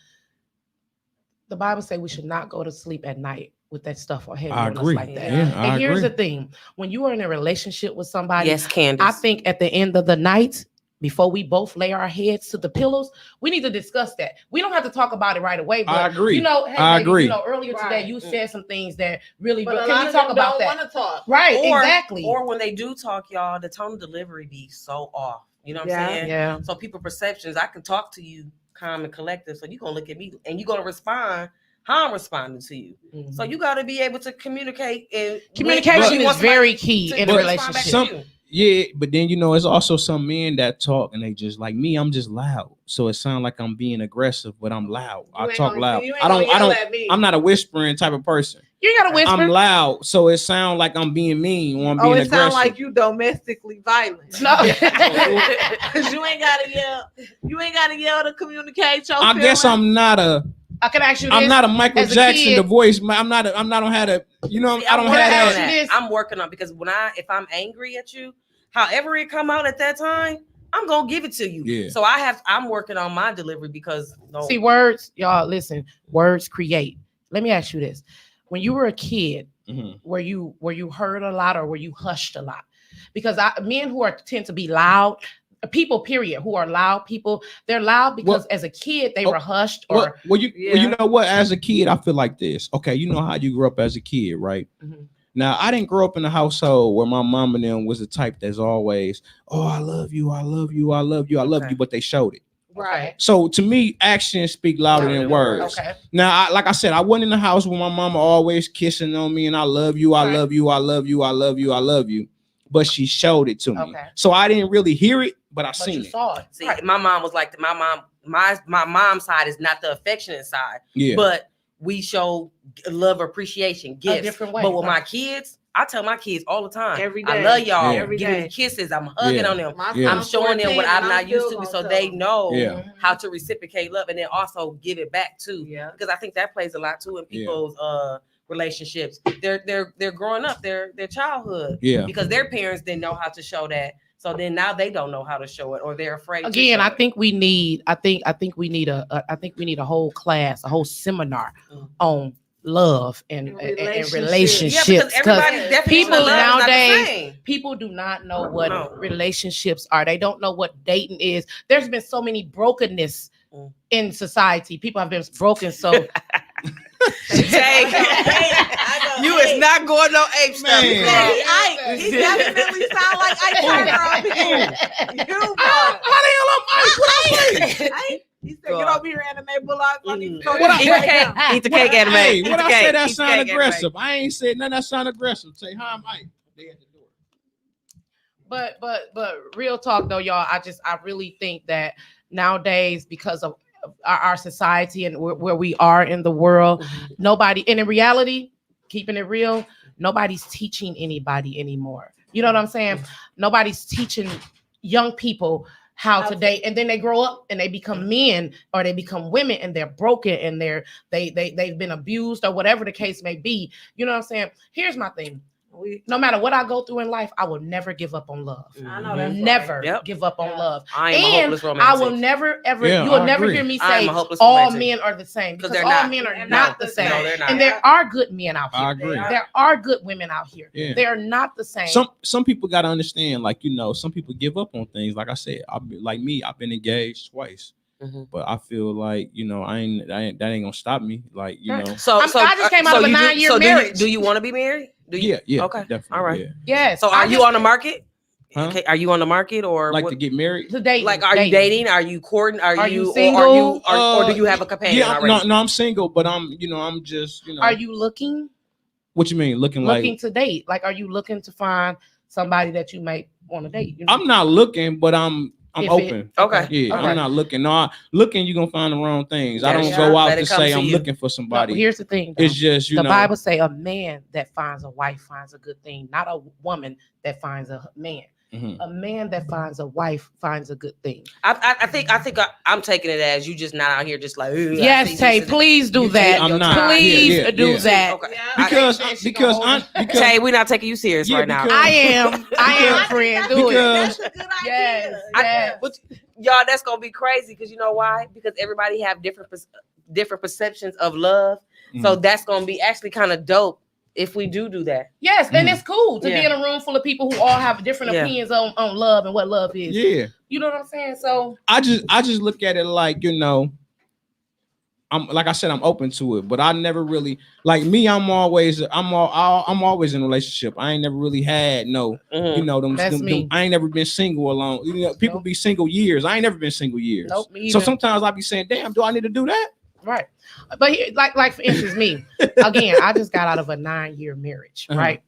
S2: the Bible says we should not go to sleep at night with that stuff or heavy on us like that.
S1: Yeah,
S2: and here's the thing: when you are in a relationship with somebody,
S4: yes, Candace,
S2: I think at the end of the night, before we both lay our heads to the pillows, we need to discuss that. We don't have to talk about it right away. But,
S1: I agree.
S2: I agree. Earlier today, you said some things that really. But can we talk about that?
S3: Want to talk.
S2: Right? Exactly.
S4: Or when they do talk, y'all, the tone of delivery be so off. You know what I'm saying?
S2: Yeah.
S4: So people perceptions. I can talk to you calm and collective, so you're gonna look at me and you're gonna respond how I'm responding to you. So you got to be able to communicate. And
S2: communication is very key in a relationship.
S1: Yeah, but then it's also some men that talk and they just like me. I'm just loud, so it sounds like I'm being aggressive, but I'm loud. I talk loud. I don't. I'm not a whispering type of person.
S2: You ain't gotta whisper.
S1: I'm loud, so it sounds like I'm being mean or I'm being aggressive.
S3: Sounds like you domestically violent.
S2: No,
S3: because you ain't gotta yell. You ain't gotta yell to communicate your
S1: I guess I'm not a.
S2: I can ask you this.
S1: I'm not a Michael Jackson,
S2: kid,
S1: the voice. I'm not on how to.
S4: See,
S1: I don't have
S4: that. I'm working on because if I'm angry at you, however it come out at that time, I'm gonna give it to you.
S1: Yeah.
S4: So I'm working on my delivery because
S2: see, words, y'all listen. Words create. Let me ask you this: when you were a kid, were you heard a lot or were you hushed a lot? Because men who tend to be loud. People, period, who are loud people, they're loud because as a kid they were hushed. Or
S1: you know what? As a kid, I feel like this. Okay, you know how you grew up as a kid, right?
S2: Mm-hmm.
S1: Now, I didn't grow up in a household where my mom and them was the type that's always, oh, I love you, I love you, I love you, I love you, but they showed it.
S2: Right.
S1: So to me, actions speak louder than words.
S2: Okay.
S1: Now, like I said, I wasn't in the house with my mama always kissing on me and I love you, I love you, I love you, I love you, I love you. But she showed it to me.
S2: Okay.
S1: So I didn't really hear it, but I seen it.
S2: Saw it.
S4: See, my mom was like my mom's side is not the affectionate side.
S1: Yeah.
S4: But we show love, appreciation, gifts.
S2: A different way.
S4: But with my kids, I tell my kids all the time,
S3: every day.
S4: I love y'all.
S1: Every
S4: Give me kisses. I'm hugging on them.
S1: Yeah.
S4: I'm showing them what I'm not used to, so they know
S1: Yeah.
S4: how to reciprocate love and then also give it back too. Yeah. Because I think that plays a lot too in people's relationships. They're growing up, their childhood.
S1: Yeah.
S4: Because their parents didn't know how to show that. So then now they don't know how to show it or they're afraid.
S2: Again, I think we need a whole class, a whole seminar on love and relationships.
S4: Yeah, because
S2: people nowadays, people do not know what relationships are. They don't know what dating is. There's been so many brokenness in society. People have been broken. So
S4: you is not going no ape stuff.
S3: He definitely sound like Ike. He said, "Get over here, anime bulldog."
S4: Eat the cake, anime.
S1: Hey, what I say that sound aggressive? I ain't said nothing that sound aggressive. Say hi, Mike. They at the door.
S2: But real talk though, y'all. I really think that nowadays, because of our society and where we are in the world, nobody, and in reality, keeping it real, nobody's teaching anybody anymore. You know what I'm saying? Nobody's teaching young people how to date, and then they grow up and they become men or they become women and they're broken and they've been abused or whatever the case may be. You know what I'm saying? Here's my thing. No matter what I go through in life, I will never give up on love.
S3: I know that's
S2: never give up on love.
S4: I am a hopeless romantic.
S2: I will never ever. You will never hear me say all men are the same because all men are not the same.
S4: No, they're not.
S2: And there are good men out here.
S1: I agree.
S2: There are good women out here.
S1: Yeah.
S2: They are not the same.
S1: Some people got to understand, like, some people give up on things. Like I said, I've been engaged twice. But I feel like, that ain't gonna stop me. Like,
S4: So I
S2: just came out of a 9-year marriage.
S4: Do you want to be married?
S1: Yeah.
S4: Okay.
S1: Definitely.
S4: All right.
S1: Yeah.
S2: Yes.
S4: So are you on the market?
S1: Huh?
S4: Okay. Are you on the market or
S1: to get married?
S2: To date.
S4: Like, are you dating? Are you courting? Are you
S2: single?
S4: Or do you have a companion?
S1: Yeah.
S4: Already?
S1: No, I'm single, but I'm just,
S2: Are you looking?
S1: What you mean? Looking
S2: to date? Like, are you looking to find somebody that you might want to date?
S1: I'm not looking, but I'm open.
S4: Okay.
S1: Yeah,
S2: okay.
S1: I'm not looking. No, looking, you're gonna find the wrong things. I don't go out to say I'm looking for somebody.
S2: No, here's the thing, though.
S1: It's just
S2: the Bible say a man that finds a wife finds a good thing, not a woman that finds a man. A man that finds a wife finds a good thing.
S4: I think I'm taking it as you just not out here just like.
S2: Yes, Tay, please do that.
S1: I'm not.
S2: Please do that.
S4: Okay.
S1: Because
S4: Tay, we're not taking you serious right now.
S2: I am, friend. Do it.
S3: That's a good idea.
S2: Yes.
S4: But y'all, that's gonna be crazy because you know why? Because everybody have different perceptions of love. So that's gonna be actually kind of dope. If we do that.
S2: Yes, and it's cool to be in a room full of people who all have different opinions on love and what love is.
S1: Yeah.
S2: You know what I'm saying? So
S1: I just look at it like, I'm like I said, I'm open to it, but I never really like me. I'm always in a relationship. I ain't never really had them. I ain't never been single alone. People be single years. I ain't never been single years.
S2: Nope,
S1: so sometimes I be saying, damn, do I need to do that?
S2: Right. But like for instance, me, again, I just got out of a 9-year marriage, right?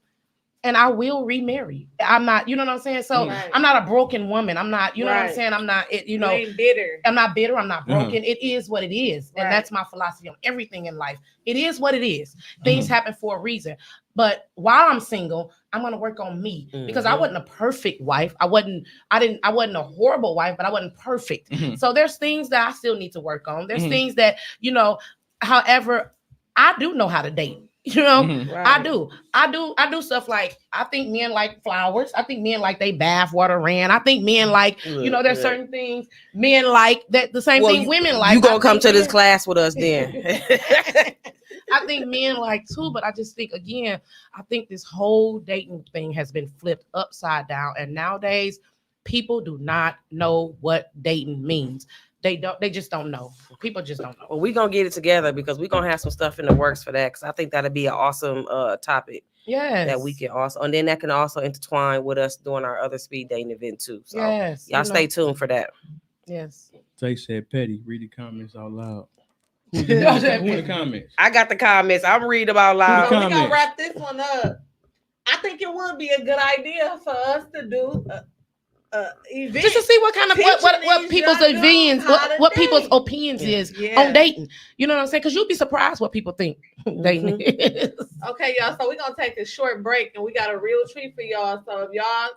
S2: and I will remarry. I'm not, you know what I'm saying? So
S3: Right.
S2: I'm not a broken woman. I'm not, you know what I'm
S3: Right.
S2: saying? I'm not, you
S3: You
S2: know,
S3: ain't bitter.
S2: I'm not bitter. I'm not broken. It is what it is. And
S3: Right.
S2: that's my philosophy on everything in life. It is what it is. Things happen for a reason. But while I'm single, I'm going to work on me because I wasn't a perfect wife. I wasn't a horrible wife, but I wasn't perfect. So there's things that I still need to work on. There's things that, you know, however, I do know how to date. You know, I do stuff like, I think men like flowers. I think men like they bath water ran. I think men like, you know, there's certain things men like that the same thing women like.
S4: You gonna come to this
S2: men,
S4: class with us then?
S2: I think men like too, but I just think again, I think this whole dating thing has been flipped upside down. And nowadays people do not know what dating means. They just don't know. People just don't know.
S4: Well, we're gonna get it together because we're gonna have some stuff in the works for that. Because I think that'd be an awesome topic.
S2: Yes.
S4: That we can also, and then that can also intertwine with us doing our other speed dating event too. So
S2: yes.
S4: y'all stay tuned for that.
S2: Yes.
S1: Tay said, Petty, read the comments out loud. Who in the comments?
S4: I got the comments. I'm reading them out loud.
S3: So we're gonna wrap this one up. I think it would be a good idea for us to do event.
S2: Just to see what kind of what people's opinions, what people's opinions is on dating. You know what I'm saying? Because you'll be surprised what people think dating is.
S3: Okay, y'all. So we're gonna take a short break, and we got a real treat for y'all. So if y'all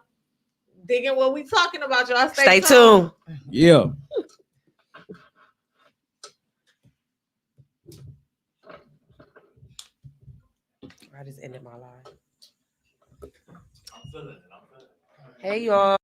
S3: digging what we talking about, y'all stay tuned.
S1: Yeah.
S4: I just ended my life. Hey y'all.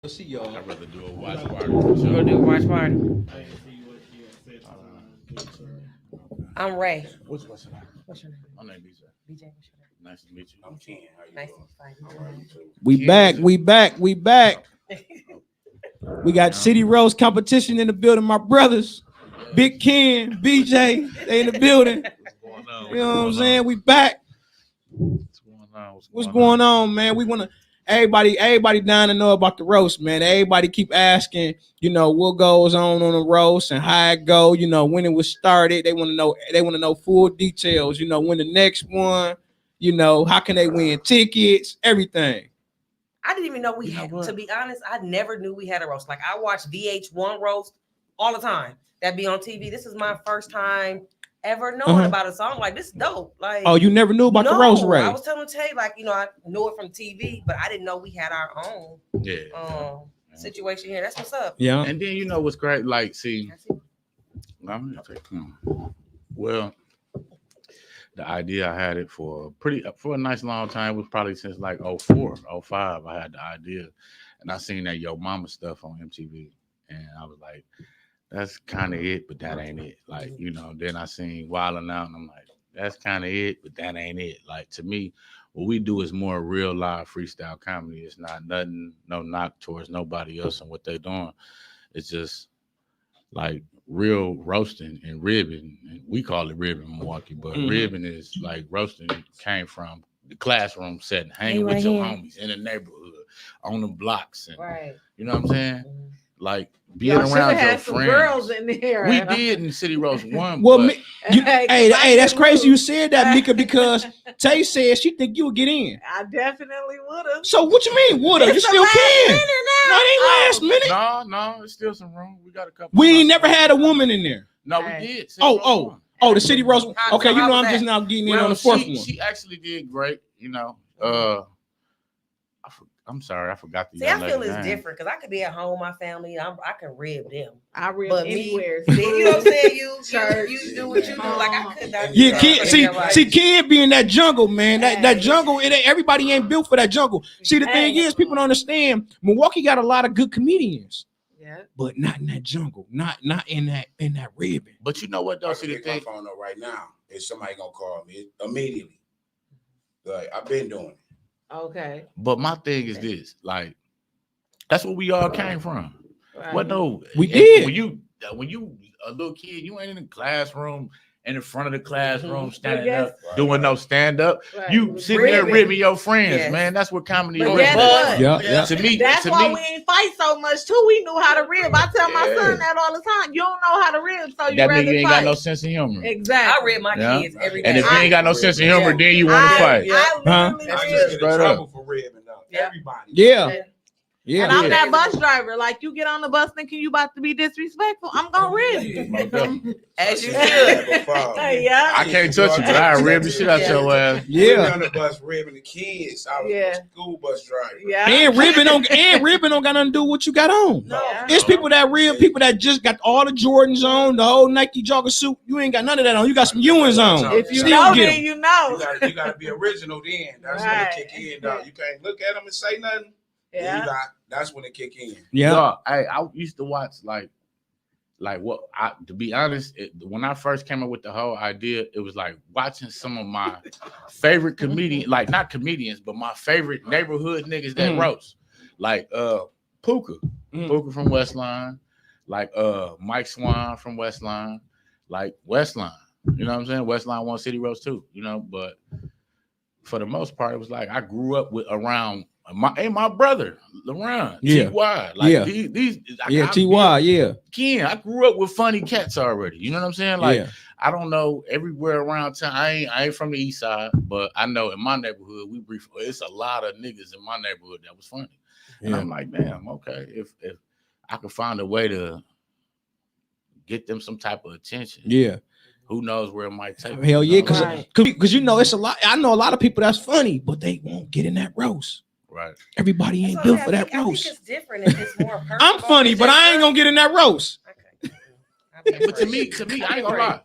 S1: See y'all.
S5: I'd rather do a watch party.
S4: We're gonna do a watch party. I'm Ray.
S5: What's your name?
S4: What's your name?
S5: My name is BJ.
S4: BJ, what's your name?
S5: Nice to meet you. I'm Ken. How you
S4: Nice
S5: doing?
S4: to find you.
S1: We back. We got City Rose competition in the building, my brothers. Big Ken, BJ, they in the building.
S5: What's going on?
S1: You know what I'm saying? We back.
S5: What's going on?
S1: What's going on, man? We want to everybody down to know about the roast, man. Everybody keep asking, you know, what goes on the roast and how it go, you know, when it was started. They want to know full details, you know, when the next one, you know, how can they win tickets, everything.
S4: I didn't even know we had, to be honest, I never knew we had a roast. Like I watch VH1 roast all the time. That be on TV. This is my first time ever knowing about a song. Like this is dope. Like,
S1: oh, you never knew about the roast, Ray?
S4: I was telling Tay, like, you know, I know it from TV, but I didn't know we had our own situation here. That's what's up.
S1: Yeah.
S5: And then you know what's great? Like, see, I'm gonna take well, the idea I had it for a nice long time was probably since like 04, 05. I had the idea, and I seen that Yo Mama stuff on MTV, and I was like, that's kind of it, but that ain't it. Like, you know, then I seen Wildin' Out, and I'm like, that's kind of it, but that ain't it. Like, to me, what we do is more real live freestyle comedy. It's not nothing, no knock towards nobody else and what they're doing. It's just like real roasting and ribbing. And we call it ribbing in Milwaukee, but ribbing is like roasting came from the classroom setting, hanging with your homies in the neighborhood, on the blocks. And you know what I'm saying? Like being around your friends.
S3: Girls in there.
S5: We did in City Roast 1.
S1: Well, hey, that's crazy you said that, Mika, because Tay said she think you would get in.
S3: I definitely would have.
S1: So what you mean would have? You still can. No, it ain't last minute.
S5: No, it's still some room. We got a couple.
S1: We ain't never had a woman in there.
S5: No, we did.
S1: The City Roast. Okay, you know I'm just now getting in on the fourth one.
S5: She actually did great. You know, I'm sorry, I forgot the
S4: See,
S5: young
S4: I feel
S5: lady
S4: it's
S5: name.
S4: different because I could be at home with my family. I can rib them.
S3: I rib
S4: But
S3: anywhere.
S4: me, you know what I'm saying? You
S3: Church.
S4: do what you do. Like I could not.
S1: Yeah,
S4: do
S1: kid.
S4: that.
S1: See,
S4: Yeah, right.
S1: kid be in that jungle, man. That
S3: Hey.
S1: jungle. It ain't, everybody ain't built for that jungle. See, the thing is, people don't understand. Milwaukee got a lot of good comedians,
S3: Yeah.
S1: but not in that jungle. Not in that ribbon.
S5: But you know what though?
S6: I
S5: See
S6: can
S5: the
S6: pick my
S5: thing.
S6: phone up right now. Is somebody gonna call me immediately? Like I've been doing it.
S3: Okay.
S5: But my thing is this: like, that's where we all came from.
S3: Right.
S5: What no?
S1: We
S5: and
S1: did.
S5: When you a little kid, you ain't in the classroom in the front of the classroom
S3: But
S5: standing
S3: guess-
S5: up doing no stand up.
S3: Right.
S5: You sitting there
S4: Ribbing.
S5: ribbing your friends,
S4: Yes.
S5: man. That's what comedy
S3: But
S5: is.
S3: guess what?
S1: Yeah.
S5: To me,
S3: That's
S5: to
S3: why
S5: me,
S3: we ain't fight so much too. We knew how to rib. I tell my
S5: Yeah.
S3: son that all the time. You don't know how to rib, so you
S5: that
S3: rather
S5: means you ain't
S3: fight.
S5: got no sense of humor.
S3: Exactly.
S4: I rib my
S5: Yeah.
S4: kids every day.
S5: And if you ain't got no sense of humor, then you want to fight.
S3: I
S1: Huh?
S3: literally
S6: I
S3: rib.
S6: just get in
S5: Straight
S6: trouble for ribbing though.
S4: Yeah.
S6: Everybody.
S1: Yeah. Yeah.
S3: And I'm
S5: Yeah.
S3: that bus driver. Like you get on the bus thinking you about to be disrespectful, I'm gonna rib you.
S5: Most definitely.
S4: As you
S6: I
S4: should.
S6: said before.
S3: Yeah.
S5: I can't touch you, but I rib the shit out your ass.
S6: We be
S1: Yeah.
S6: on the bus ribbing the kids. I was
S3: Yeah.
S6: a school bus driver.
S3: Yeah.
S1: And ribbon don't got nothing to do with what you got on.
S6: No,
S3: Yeah.
S1: It's people that rib, people that just got all the Jordans on, the whole Nike jogger suit. You ain't got none of that on. You got some Ewins on.
S3: If you
S1: Still
S3: know,
S1: get
S3: then
S1: 'em.
S3: you know.
S6: You gotta be original then. That's
S3: Right.
S6: when it kick in, dog. You can't look at them and say nothing. Then
S3: Yeah.
S6: that's when it kick in.
S1: Yeah.
S5: Dog, I used to watch like what to be honest, when I first came up with the whole idea, it was like watching some of my favorite comedians, like not comedians, but my favorite neighborhood niggas that roast. Like Puka from Westline, like Mike Swan from Westline, like Westline. You know what I'm saying? Westline One City Roast too, you know, but for the most part, it was like I grew up with around my brother, LaRon,
S1: Yeah.
S5: T.Y. Like
S1: Yeah.
S5: these
S1: Yeah. T.Y. Yeah.
S5: Ken, I grew up with funny cats already. You know what I'm saying? Like
S1: Yeah.
S5: I don't know everywhere around town. I ain't from the east side, but I know in my neighborhood it's a lot of niggas in my neighborhood that was funny. And
S1: Yeah.
S5: I'm like, damn, okay. If I could find a way to get them some type of attention,
S1: Yeah.
S5: who knows where it might take them,
S1: Hell
S5: you
S1: yeah,
S5: know?
S3: Right.
S1: because you know it's a lot. I know a lot of people that's funny, but they won't get in that roast.
S5: Right.
S1: Everybody ain't
S4: So,
S1: built
S4: I
S1: for
S4: think-
S1: that
S4: I think
S1: roast.
S4: it's different if it's more personal.
S1: I'm funny, but I ain't gonna get in that roast.
S4: Okay.
S5: But to me, I ain't gonna lie.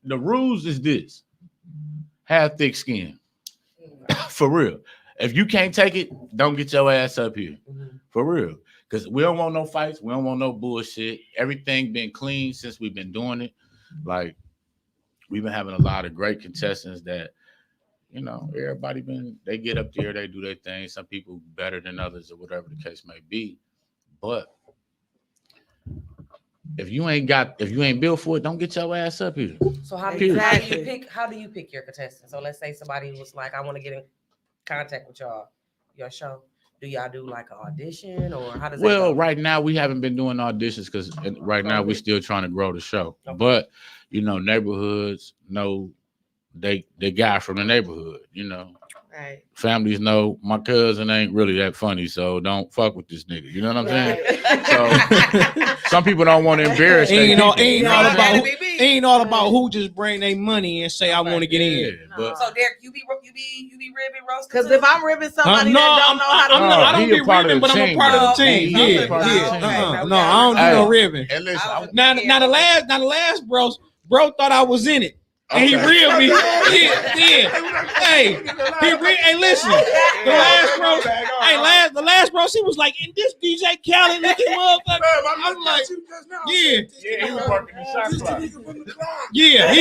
S5: The rules is this: have thick skin. For real. If you can't take it, don't get your ass up here. For real. Because we don't want no fights. We don't want no bullshit. Everything been clean since we've been doing it. Like, we've been having a lot of great contestants that, you know, they get up there, they do their thing. Some people better than others or whatever the case may be. But if you ain't built for it, don't get your ass up here.
S4: So how do
S3: Exactly.
S4: you pick your contestants? So let's say somebody was like, I want to get in contact with your show. Do y'all do like an audition or how does that
S5: Well,
S4: go?
S5: right now we haven't been doing auditions because right now we're still trying to grow the show.
S4: Okay.
S5: But you know, neighborhoods know they guy from the neighborhood. You know,
S3: Right.
S5: families know my cousin ain't really that funny, so don't fuck with this nigga. You know what I'm saying?
S3: Right.
S5: So some people don't want to embarrass. their
S1: Ain't all
S5: people, you know
S1: about
S5: what I'm saying?
S1: who, ain't all about who just bring their money and say I want to get in.
S5: Yeah, but
S4: So Derek, you be ribbing roasting?
S3: Because
S4: too?
S3: if I'm ribbing somebody
S1: No,
S3: that don't know how to
S1: I'm not, I don't
S5: he
S1: be
S5: a part of
S1: ribbing,
S5: the
S1: but I'm a
S5: team,
S1: part of the
S4: though.
S1: team.
S4: Okay,
S1: Yeah,
S4: he part of the
S1: yeah.
S4: team.
S1: No, I don't do
S5: Hey.
S1: no ribbing.
S5: and listen,
S4: I was-
S1: Now the last bro thought I was in it. And he
S5: Okay.
S1: reeled me. Yeah. Hey, hey, listen. The last bro, she was like, "In this DJ Khaled looking motherfucker." I'm like, yeah,
S5: yeah, he was working the shot clock.
S1: yeah.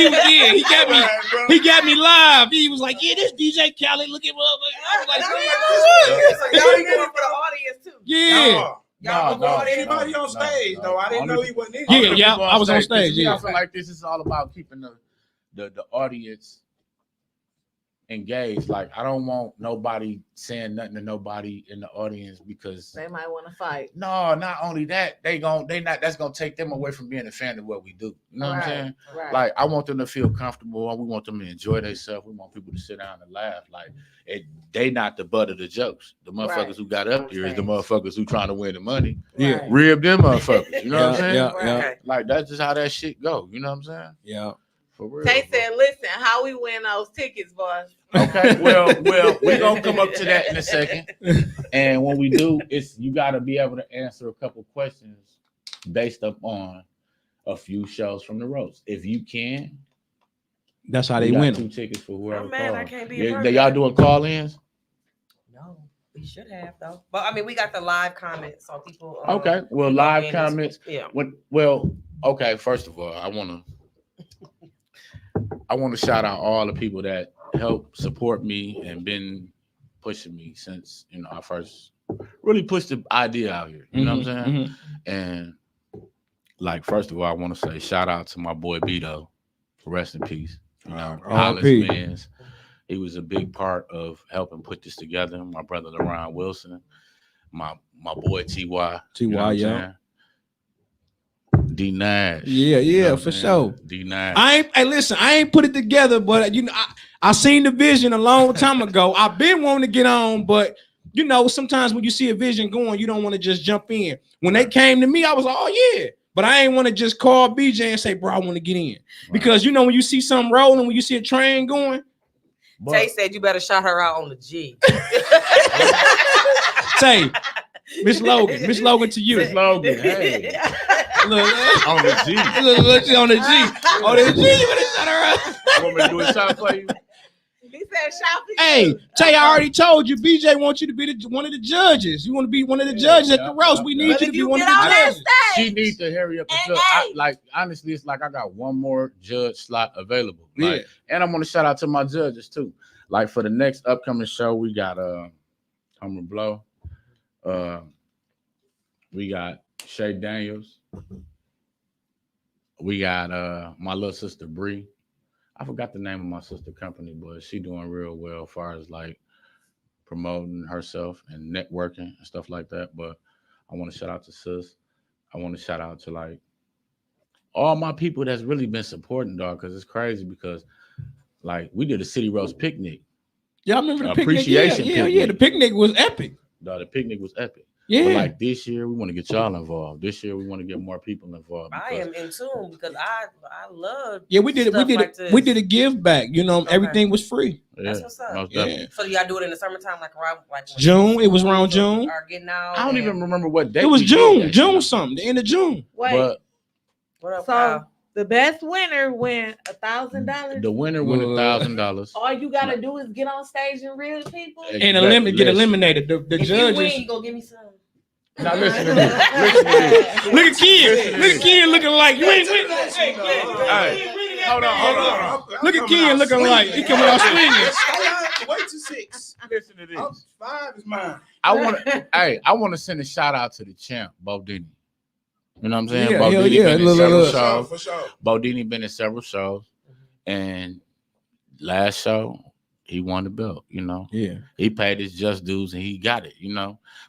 S1: He got me live. He was like, "Yeah, this DJ Khaled looking motherfucker." I was like,
S4: So y'all be doing it for the audience too.
S1: yeah.
S6: Y'all
S5: No,
S6: brought anybody on stage, though. I didn't know he wasn't in.
S1: Yeah,
S5: All the
S1: yeah,
S5: people
S1: I was on
S5: Because
S1: stage,
S5: to me,
S1: yeah.
S5: I feel like this is all about keeping the audience engaged. Like I don't want nobody saying nothing to nobody in the audience because
S3: They might want to fight.
S5: no, not only that, that's gonna take them away from being a fan of what we do. You know what I'm saying?
S3: Right.
S5: Like I want them to feel comfortable. We want them to enjoy themselves. We want people to sit down and laugh. Like they not the butt of the jokes. The motherfuckers
S3: Right.
S5: who got up there is the motherfuckers who trying to win the money.
S1: Yeah.
S3: Right.
S5: Rib them motherfuckers. You know what I'm saying?
S1: Yeah.
S4: Okay.
S5: Like that's just how that shit go. You know what I'm saying?
S1: Yeah.
S5: For real.
S3: Tay said, "Listen, how we win those tickets, boys."
S5: Okay, well, we're gonna come up to that in a second. And when we do, you gotta be able to answer a couple questions based upon a few shows from the roast. If you can,
S1: That's how they
S5: you got
S1: win
S5: 2
S1: them.
S5: tickets for whoever.
S4: Oh, man,
S5: calls.
S4: I can't be a
S5: Yeah,
S4: person.
S5: y'all doing call-ins?
S4: No, we should have though. But I mean, we got the live comments, so people.
S5: Okay, well,
S4: people
S5: live
S4: in
S5: comments.
S4: Yeah.
S5: Okay. First of all, I want to shout out all the people that help support me and been pushing me since I first really pushed the idea out here. You know what I'm saying? And like, first of all, I want to say shout out to my boy Beto. Rest in peace.
S1: R.I.P.
S5: Mans. He was a big part of helping put this together. My brother LaRon Wilson, my boy T.Y.
S1: Yeah.
S5: D Nash.
S1: Yeah, for sure.
S5: D Nash.
S1: I ain't put it together, but I seen the vision a long time ago. I've been wanting to get on, but sometimes when you see a vision going, you don't want to just jump in. When they came to me, I was like, oh yeah. But I ain't want to just call BJ and say, bro, I want to get in. Right. Because when you see something rolling, when you see a train going.
S4: Tay said you better shout her out on the G.
S1: Tay, Miss Logan to you.
S5: Miss Logan, hey.
S1: Look,
S5: on the G.
S1: Look, on the G. On the G, you better shout her out.
S5: Want me to do a shout for you?
S3: He said, "Shout for
S1: Hey,
S3: you."
S1: Tay, I already told you, BJ wants you to be one of the judges. You want to be one of the judges at the roast. We need you to be one of the judges.
S5: She needs to hurry up and fill. Honestly, it's like I got one more judge slot available. Like, and I'm gonna shout out to my judges too. Like for the next upcoming show, we got Hummer Blow. We got Shay Daniels. We got my little sister Bree. I forgot the name of my sister company, but she doing real well as far as like promoting herself and networking and stuff like that. But I want to shout out to Sis. I want to shout out to like all my people that's really been supporting, dog, because it's crazy because like we did a City Roast picnic.
S1: Yeah, I remember the
S5: appreciation
S1: picnic. Yeah, the picnic was epic.
S5: Dog, the picnic was epic.
S1: Yeah.
S5: But like this year, we want to get y'all involved. This year, we want to get more people involved.
S4: I am in tune because I love.
S1: Yeah, we did it. We did a give back. Everything was free.
S5: Yeah,
S4: that's what's up.
S5: Yeah.
S4: So y'all do it in the summertime, like around
S1: June. It was around June.
S4: Are getting out.
S5: I don't even remember what day.
S1: It was June. June something. The end of June.
S3: Wait.
S5: But
S4: what up,
S3: So
S4: Kyle?
S3: the best winner win $1,000.
S5: the winner won $1,000.
S3: All you gotta do is get on stage and reel people.
S1: And get eliminated. The
S4: If
S1: judges.
S4: you win, you gonna give me some.
S5: Now listen to this. Listen to this.
S1: Look at Ken. Look at Ken looking like you ain't winning.
S5: Hey, hold on.
S1: Look at Ken looking like he coming out swinging.
S6: Wait till 6.
S5: Listen to this.
S6: 5 is mine.
S5: I want to send a shout out to the champ, Bo Dini. You know what I'm saying?
S1: Yeah,
S5: Bo
S1: hell
S5: Dini
S1: yeah.
S5: been in several
S1: Look.
S5: shows.
S6: For sure.
S5: Bo Dini been in several shows, and last show he won the belt.
S1: Yeah.
S5: He paid his just dues and he got it.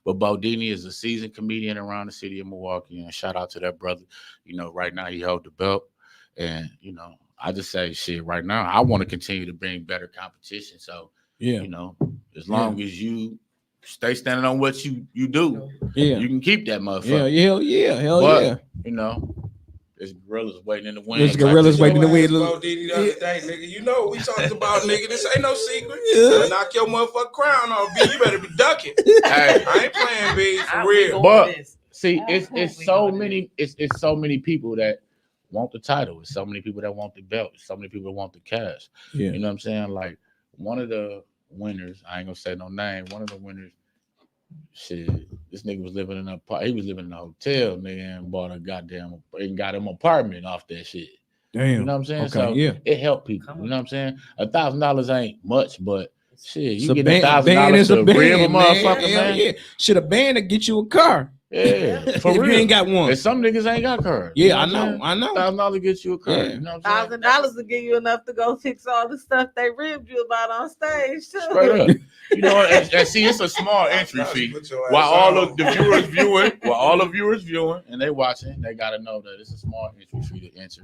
S5: But Bo Dini is a seasoned comedian around the city of Milwaukee, and shout out to that brother. Right now he held the belt, and I just say shit. Right now I want to continue to bring better competition. So
S1: yeah,
S5: as long as you stay standing on what you do, you can keep that motherfucker.
S1: Hell yeah.
S5: There's gorillas waiting in the wind.
S1: There's gorillas waiting in the wind.
S6: Bo Diddy the other day, nigga. We talked about, nigga. This ain't no secret. Yeah. Knock your motherfucking crown off, B. You better be ducking.
S5: Hey,
S6: I ain't playing, B. For real.
S5: But see, it's so many. It's so many people that want the title. It's so many people that want the belt. It's so many people that want the cash.
S1: Yeah.
S5: You know what I'm saying? Like one of the winners, I ain't gonna say no name. One of the winners. Shit, this nigga was living in a hotel, nigga, and bought and got him an apartment off that shit.
S1: Damn.
S5: You know what I'm saying?
S1: Okay,
S5: So it helped people. You know what I'm saying? $1,000 ain't much, but shit, you get $1,000 to real a motherfucker, man.
S1: Yeah. Should a band to get you a car?
S5: Yeah, for
S1: if
S5: real.
S1: You ain't got one.
S5: And some niggas ain't got cars.
S1: Yeah, I know.
S5: $1,000 gets you a car.
S1: Yeah.
S5: You know what I'm saying?
S3: $1,000 will give you enough to go fix all the stuff they ribbed you about on stage too.
S5: Straight up. And see, it's a small entry fee. While all of the viewers viewing, and they watching, they gotta know that it's a small entry fee to enter.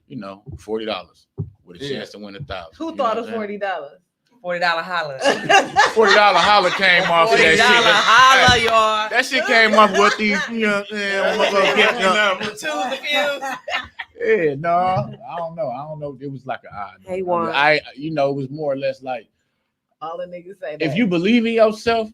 S5: $40 with a chance to win $1,000.
S3: Who thought of $40?
S4: $40 holla.
S5: $40 holla came off of that
S4: $40
S5: shit.
S4: holla, y'all.
S5: That shit came off with these, you know what I'm saying? Yeah, no, I don't know. It was like an odd.
S4: Hey, Juan.
S5: It was more or less like,
S3: All the niggas say that.
S5: if you believe in yourself,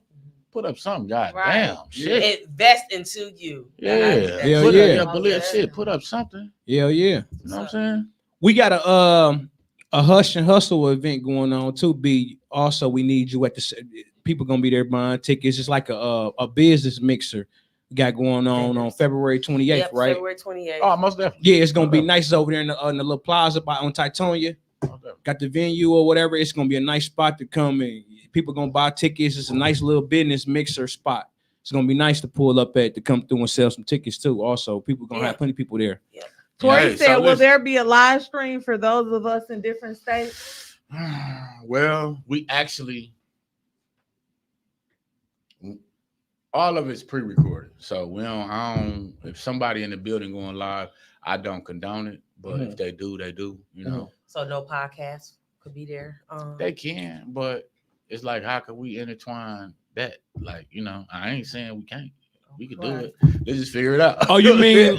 S5: put up something. God
S3: Right.
S5: damn, shit.
S4: Invest into you.
S5: Yeah,
S1: Hell yeah.
S5: believe shit. Put up something.
S1: Yeah.
S5: You know what I'm saying?
S1: We got a Hush and Hustle event going on too. B. Also, we need you at the. People gonna be there buying tickets. It's like a business mixer we got going on February 28th,
S4: Yep,
S1: right?
S4: February 28th.
S5: Oh, most definitely.
S1: Yeah, it's gonna be nice over there in the little plaza on Titonia. Got the venue or whatever. It's gonna be a nice spot to come and people gonna buy tickets. It's a nice little business mixer spot. It's gonna be nice to pull up at to come through and sell some tickets too. Also, people gonna have plenty of people there.
S3: Tori said,
S5: so
S3: will there be a live stream for those of us in different states?
S5: Well, we actually, all of it's pre-recorded. So if somebody in the building going live, I don't condone it. But if they do, they do, you know.
S4: So no podcast could be there.
S5: They can, but it's like, how can we intertwine that? Like, I ain't saying we can't. We could do it. Let's just figure it out.
S1: Oh, you mean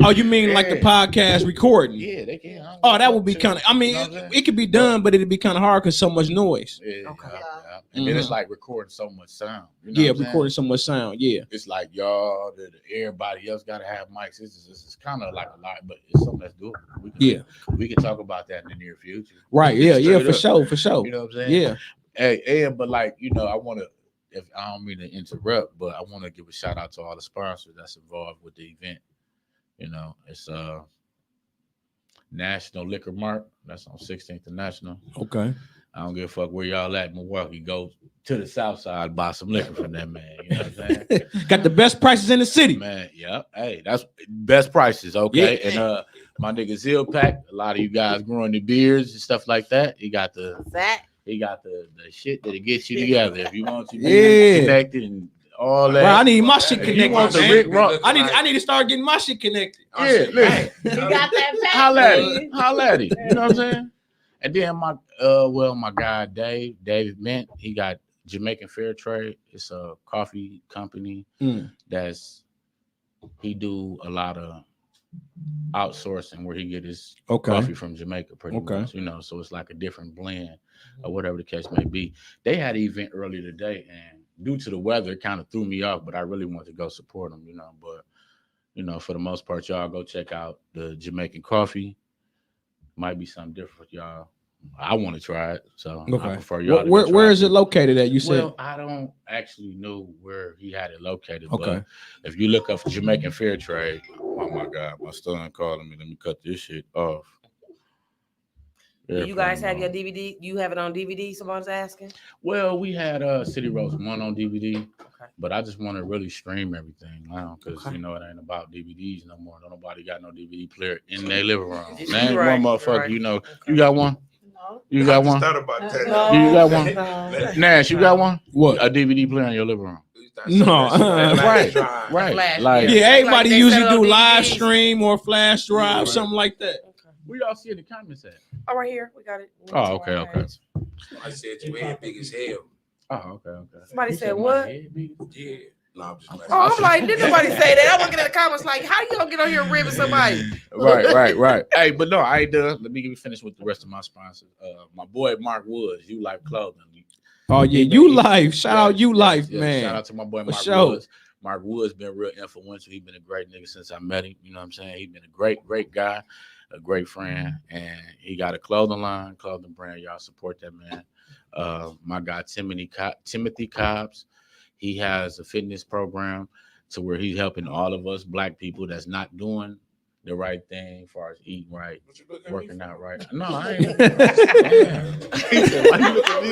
S1: like the podcast recording?
S5: Yeah, they can.
S1: Oh, that would be kind of. I mean, it could be done, but it'd be kind of hard because so much noise.
S5: Yeah,
S4: Okay.
S5: yeah. And then it's like recording so much sound. You know what I'm
S1: recording so much sound. Yeah,
S5: it's like y'all, everybody else got to have mics. It's kind of like a lot, but it's something that's doable. We can talk about that in the near future.
S1: Right. Yeah. For sure.
S5: You know what I'm saying?
S1: Yeah.
S5: Hey, but like I want to. If I don't mean to interrupt, but I want to give a shout out to all the sponsors that's involved with the event. It's National Liquor Mart. That's on 16th and National.
S1: Okay.
S5: I don't give a fuck where y'all at in Milwaukee. Go to the south side, buy some liquor from that man. You know what I'm saying?
S1: Got the best prices in the city.
S5: Man, yeah. Hey, that's best prices, okay? Yeah. And my nigga Zill Pack, a lot of you guys growing the beards and stuff like that. He got the shit that'll get you together if you want to be connected and all that.
S1: Well, I need my shit connected.
S5: You want the Rick Ross?
S1: I need to start getting my shit connected.
S5: Yeah, listen.
S3: You got that back.
S5: Holla at it. You know what I'm saying? And then my guy David Mint, he got Jamaican Fair Trade. It's a coffee company he do a lot of outsourcing where he get his coffee from Jamaica pretty much, so it's like a different blend or whatever the case may be. They had an event earlier today and due to the weather, it kind of threw me off, but I really wanted to go support them, but for the most part, y'all go check out the Jamaican coffee. Might be something different for y'all. I want to try it, so I prefer y'all.
S1: Where is it located at? You said?
S5: Well, I don't actually know where he had it located. But if you look up Jamaican Fair Trade, oh my God, my son calling me. Let me cut this shit off.
S4: Do you guys have your DVD? You have it on DVD? Someone's asking.
S5: Well, we had City Roads 1 on DVD, but I just want to really stream everything now because it ain't about DVDs no more. Nobody got no DVD player in their living room. Name one motherfucker, you got one. You got one?
S6: About that.
S5: No. You got one? Nash, you got one? What? A DVD player in your living room?
S1: No.
S5: Right. Like,
S1: everybody usually do live stream or flash drive, something like that.
S5: Where y'all see in the comments at?
S4: Oh, right here. We got it.
S5: Oh, okay.
S6: I said you ain't big as hell.
S5: Oh, okay.
S4: Somebody said what?
S6: Yeah. No,
S4: I'm like, didn't nobody say that? I'm looking at the comments like, how you gonna get on here and ribbon somebody?
S5: Right. Hey, but no, I ain't done. Let me finish with the rest of my sponsors. My boy Mark Woods, You Life Clothing.
S1: Oh yeah, You Life. Shout out You Life, man.
S5: Shout out to my boy Mark Woods. Mark Woods been real influential. He's been a great nigga since I met him. You know what I'm saying? He's been a great guy, a great friend, and he got a clothing brand. Y'all support that man. My guy Timothy Cobbs. He has a fitness program to where he's helping all of us black people that's not doing the right thing as far as eating right, working out right. No, I ain't. He said, why you look at me?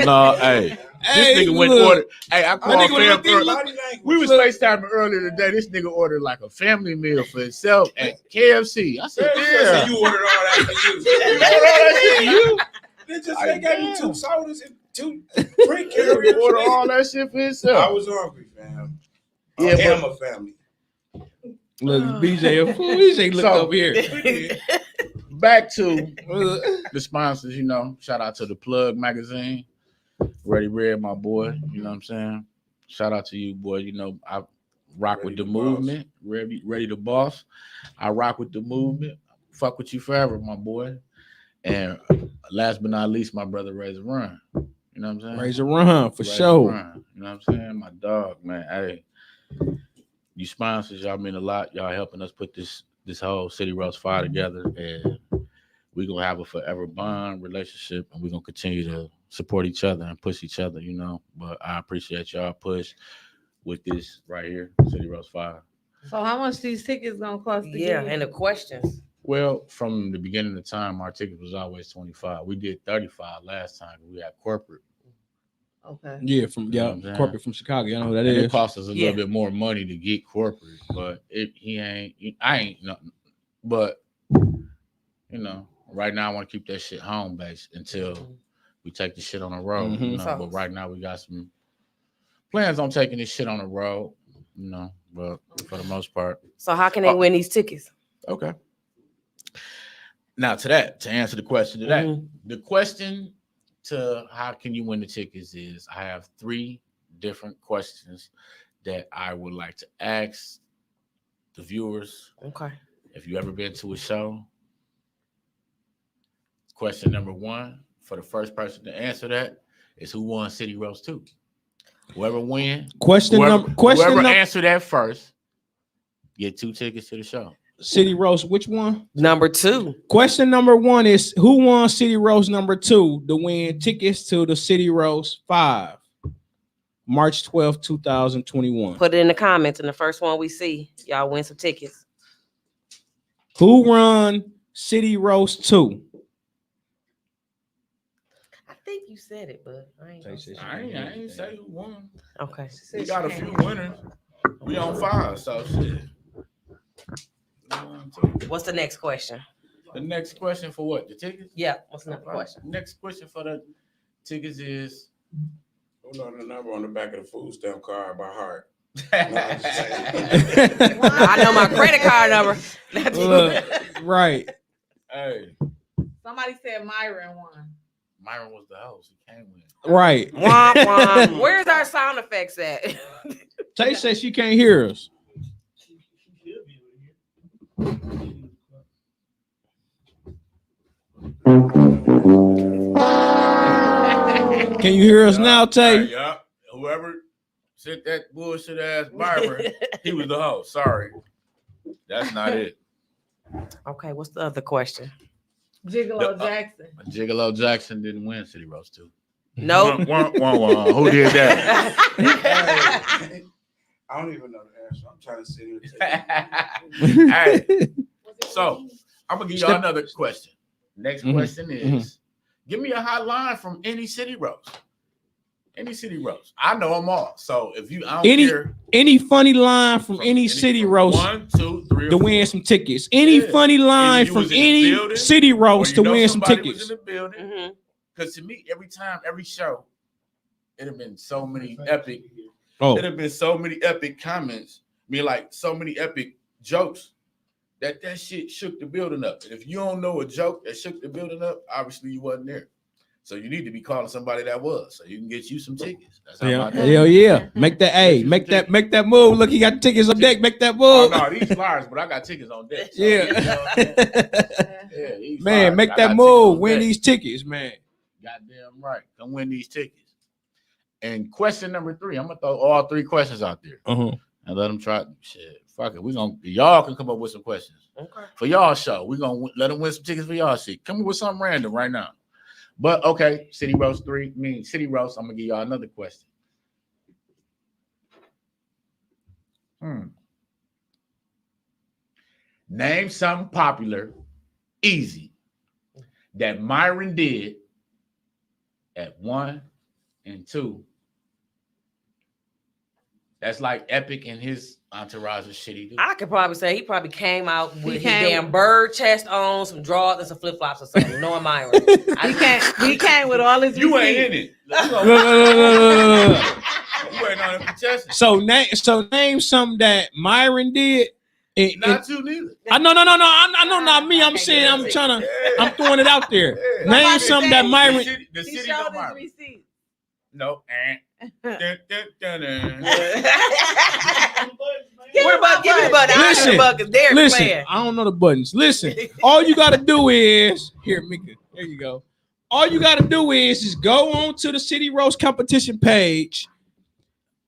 S5: No, hey. This nigga went ordered. Hey, I called family. We was FaceTiming earlier today. This nigga ordered like a family meal for himself at KFC. I said, yeah.
S6: You ordered all that for you.
S5: You ordered all that shit for you?
S6: They gave me 2 sodas and 2 drink carriers.
S5: Order all that shit for himself.
S6: I was hungry, fam.
S5: Yeah,
S6: I'm a family.
S1: Look, BJ, BJ, look over here.
S5: Back to the sponsors, shout out to the Plug magazine. Ready Red, my boy, you know what I'm saying? Shout out to you, boy. rock with the movement. Ready to boss. I rock with the movement. Fuck with you forever, my boy. And last but not least, my brother Razor Run. You know what I'm saying?
S1: Razor Run for sure.
S5: Run. You know what I'm saying? My dog, man. Hey, you sponsors, y'all mean a lot. Y'all helping us put this whole City Roast Fire together, and we're gonna have a forever bond relationship, and we're gonna continue to support each other and push each other, you know. But I appreciate y'all push with this right here, City Roast Fire.
S3: So how much these tickets gonna cost?
S4: Yeah, and the questions.
S5: Well, from the beginning of the time, our ticket was always 25. We did 35 last time. We had corporate.
S3: Okay.
S1: Yeah, from corporate from Chicago. You know who that is.
S5: It cost us a little bit more money to get corporate, but I ain't nothing. But you know, right now I want to keep that shit home based until we take the shit on the road.
S1: Mm-hmm.
S5: You know, but right now we got some plans on taking this shit on the road. You know, but for the most part.
S4: So how can they win these tickets?
S5: Okay. Now to answer the question the question to how can you win the tickets is I have 3 different questions that I would like to ask the viewers.
S4: Okay.
S5: If you ever been to a show, question number 1 for the first person to answer that is who won City Roast 2. Whoever whoever answer that first get 2 tickets to the show.
S1: City Roast, which one?
S4: Number 2.
S1: Question number 1 is who won City Roast number 2 to win tickets to the City Roast 5, March 12th, 2021.
S4: Put it in the comments, and the first one we see, y'all win some tickets.
S1: Who won City Roast 2?
S4: I think you said it, but I ain't gonna say.
S5: I ain't say who won.
S4: Okay.
S5: We got a few winners. We on 5, so shit.
S4: What's the next question?
S5: The next question for what? The tickets?
S4: Yeah. What's the next question?
S5: Next question for the tickets is
S6: Who know the number on the back of the food stamp card by heart?
S4: I know my credit card number.
S1: Right.
S5: Hey.
S3: Somebody said Myron won.
S5: Myron was the host. He came with.
S1: Right.
S4: Womp, womp. Where's our sound effects at?
S1: Tay says she can't hear us. Can you hear us now, Tay?
S5: Yeah. Whoever sent that bullshit ass Byron, he was the host. Sorry. That's not it.
S4: Okay, what's the other question?
S3: Gigolo Jackson.
S5: Gigolo Jackson didn't win City Roast 2.
S4: Nope.
S5: Who did that?
S6: I don't even know the answer. I'm trying to sit here and tell you.
S5: Hey, so I'm gonna give y'all another question. Next question is: give me a hot line from any City Roast. Any City Roast. I know them all. So if you, I don't care.
S1: Any funny line from any City Roast
S5: 1, 2, 3,
S1: to win some tickets. Any funny line from any City Roast to win some tickets.
S5: Was in the building. Because to me, every time, every show, it have been so many epic. It have been so many epic comments. I mean, like so many epic jokes that shit shook the building up. And if you don't know a joke that shook the building up, obviously you wasn't there. So you need to be calling somebody that was, so you can get you some tickets. That's how
S1: Hell yeah. Make that make that move. Look, he got tickets on deck. Make that move.
S5: Oh no, these flyers, but I got tickets on deck. So,
S1: yeah.
S5: You know
S1: man, make that move. Win these tickets, man.
S5: Goddamn right. Come win these tickets. And question number 3, I'm gonna throw all 3 questions out there. And let them try shit. Fuck it. Y'all can come up with some questions.
S4: Okay. For
S5: y'all show. We're gonna let them win some tickets for y'all shit. Come up with something random right now. But okay, City Roast 3, City Roast. I'm gonna give y'all another question. Name something popular, easy, that Myron did at 1 and 2. That's like epic in his entourage of shit he do.
S4: I could probably say he probably came out with his damn bird chest on, some drawers and some flip flops or something. Knowing Myron,
S3: he came with all his.
S5: You ain't in it. Look. You ain't on the contestant.
S1: So name something that Myron did.
S5: Not you neither.
S1: I know, not me. I'm saying I'm trying to. I'm throwing it out there. Name something that Myron.
S5: The city don't Myron. No,
S4: Give me the button.
S1: Listen, I don't know the buttons. Listen, all you gotta do is here, Mika. There you go. All you gotta do is go on to the City Roast competition page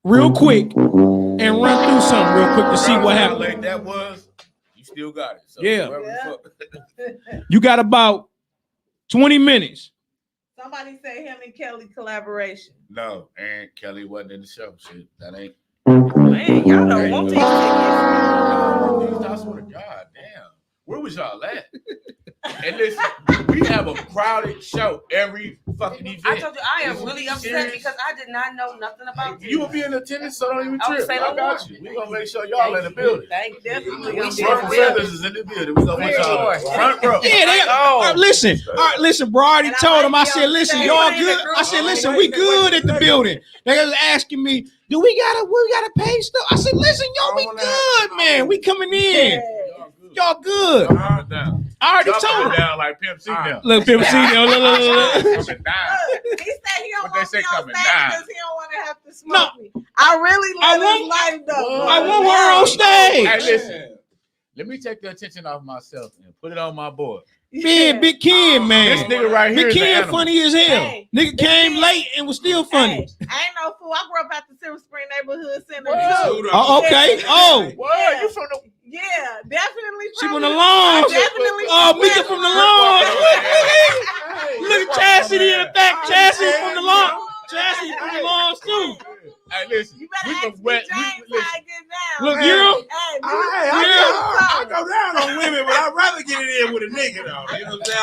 S1: real quick and run through something real quick to see what happened.
S6: Like that was, you still got it. So
S1: Yeah.
S6: yeah.
S1: You got about 20 minutes.
S3: Somebody say him and Kelly collaboration.
S6: No, and Kelly wasn't in the show. Shit, that ain't.
S4: Man, y'all don't want these tickets.
S6: I swear to God, damn. Where was y'all at? And listen, we have a crowded show every fucking event.
S4: I told you I am really upset because I did not know nothing about this.
S6: You will be in attendance, so don't even
S4: I would
S6: trip.
S4: say
S6: I
S4: no
S6: got
S4: more.
S6: you. We're gonna make sure y'all in the building.
S4: Thank you. Definitely.
S6: Ruffled Feathers is in the building. We're gonna make y'all front row.
S1: Yeah, they all right, listen. All right, listen, bro. I already told them. I said, listen, y'all good. I said, listen, we good at the building. They was asking me, do we gotta pay stuff? I said, listen, y'all, we good, man. We coming in. Y'all good. I already told them.
S6: Down like Pimp C down.
S1: Look, Pimp C down. Look.
S6: Coming down.
S3: He said he don't
S6: What
S3: want
S6: they
S3: me
S6: say
S3: on
S6: coming
S3: stage
S6: down?
S3: because he don't want to have to smoke me. I really
S1: I
S3: love
S1: want-
S3: his life though.
S1: I want her on stage.
S6: Hey, listen. Let me take the attention off myself and put it on my boy.
S1: Big Ken, man.
S6: This nigga right here
S1: Big
S6: is the
S1: Ken
S6: animal.
S1: funny as hell.
S3: Hey,
S1: Nigga came late and was still funny.
S3: Hey, I ain't no fool. I grew up at the Silver Spring Neighborhood Center
S6: Whoa.
S3: too.
S1: Oh, okay. Oh,
S6: What? You from the
S3: Yeah, definitely.
S1: she from
S3: from
S1: the
S3: the-
S1: lawn.
S3: Definitely.
S1: Oh, Mika from the lawn.
S6: Hey,
S1: Look at Chastity in the back. Chastity from the lawn. Chastity from the lawn too.
S6: Hey, listen.
S3: You
S6: We
S3: better
S6: from
S3: ask
S6: wet.
S3: me James
S6: Listen.
S3: how I get down.
S1: Look,
S6: Hey.
S1: you know?
S3: Hey,
S6: I go down on women, but I'd rather get it in with a nigga though. You know what I'm saying?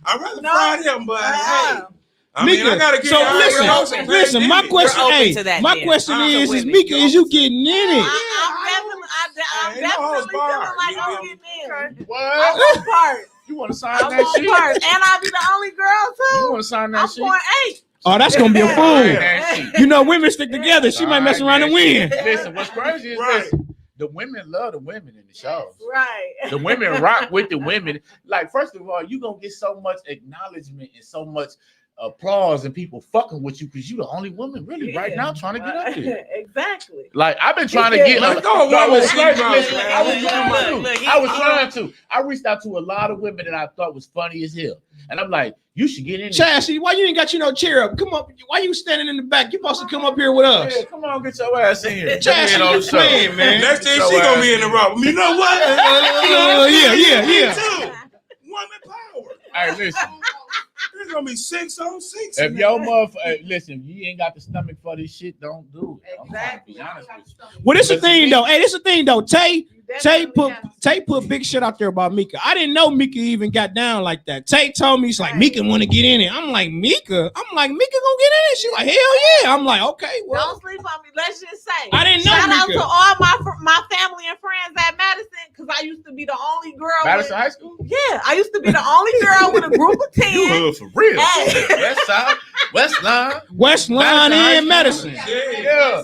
S6: I'd rather fry them, but hey. I mean, I
S1: Mika,
S6: gotta get
S1: so
S6: y'all
S1: listen, my question,
S4: We're open
S1: hey,
S4: to that
S1: my
S4: then.
S1: question
S6: To
S1: is
S4: women.
S1: Mika, is you getting in it?
S3: I'm
S6: Ain't no holds
S3: definitely feeling
S6: barred.
S3: like
S6: You
S3: I'm
S6: know.
S3: getting in. I
S6: What?
S3: want part.
S6: You want to sign
S3: I
S6: that
S3: want
S6: shit?
S3: part. And I'll be the only girl
S6: You
S3: too.
S6: want to sign
S3: I'm
S6: that shit?
S3: 0.8.
S1: Oh, that's gonna be a
S6: Sign
S1: fool.
S6: that shit.
S1: You know, women stick together. She might mess around and win.
S6: Listen, what's crazy is Right. this. The women love the women in the shows.
S3: Right.
S6: The women rock with the women. Like, first of all, you gonna get so much acknowledgement and so much applause and people fucking with you because you the only woman really right now trying to get up there.
S3: Exactly.
S6: Like, I've been trying to get.
S3: Let's
S6: No,
S3: go,
S6: I was
S3: woman.
S6: trying to. I was
S4: Look,
S6: trying
S4: look,
S6: to. I was trying to. I reached out to a lot of women that I thought was funny as hell, and I'm like, you should get in.
S1: Chastity, why you ain't got cheer up? Come up. Why you standing in the back? You supposed to come up here with us.
S6: Yeah, come on, get your ass in here.
S1: Chastity, you playing, man.
S6: Next thing she gonna be in the room. You know what?
S1: Yeah.
S6: Woman power. Hey, listen. There's gonna be 6 on 6.
S5: If your motherfucker, listen, you ain't got the stomach for this shit, don't do it.
S3: Exactly.
S5: I'm gonna be honest with you.
S1: Well, this the thing though. Hey, this the thing though. Tay
S3: Definitely
S1: put big shit out there about Mika. I didn't know Mika even got down like that. Tay told me it's like
S3: Right.
S1: Mika want to get in it. I'm like Mika gonna get in it. She's like, hell yeah. I'm like, okay, well,
S3: Don't sleep on me. Let's just say.
S1: I didn't know
S3: Shout out
S1: Mika.
S3: to all my family and friends at Madison because I used to be the only girl.
S5: Madison High School?
S3: Yeah, I used to be the only girl with a group of 10.
S6: You hood for real.
S3: Hey.
S6: West Side, West Line.
S1: West Line and Madison.
S6: Yeah.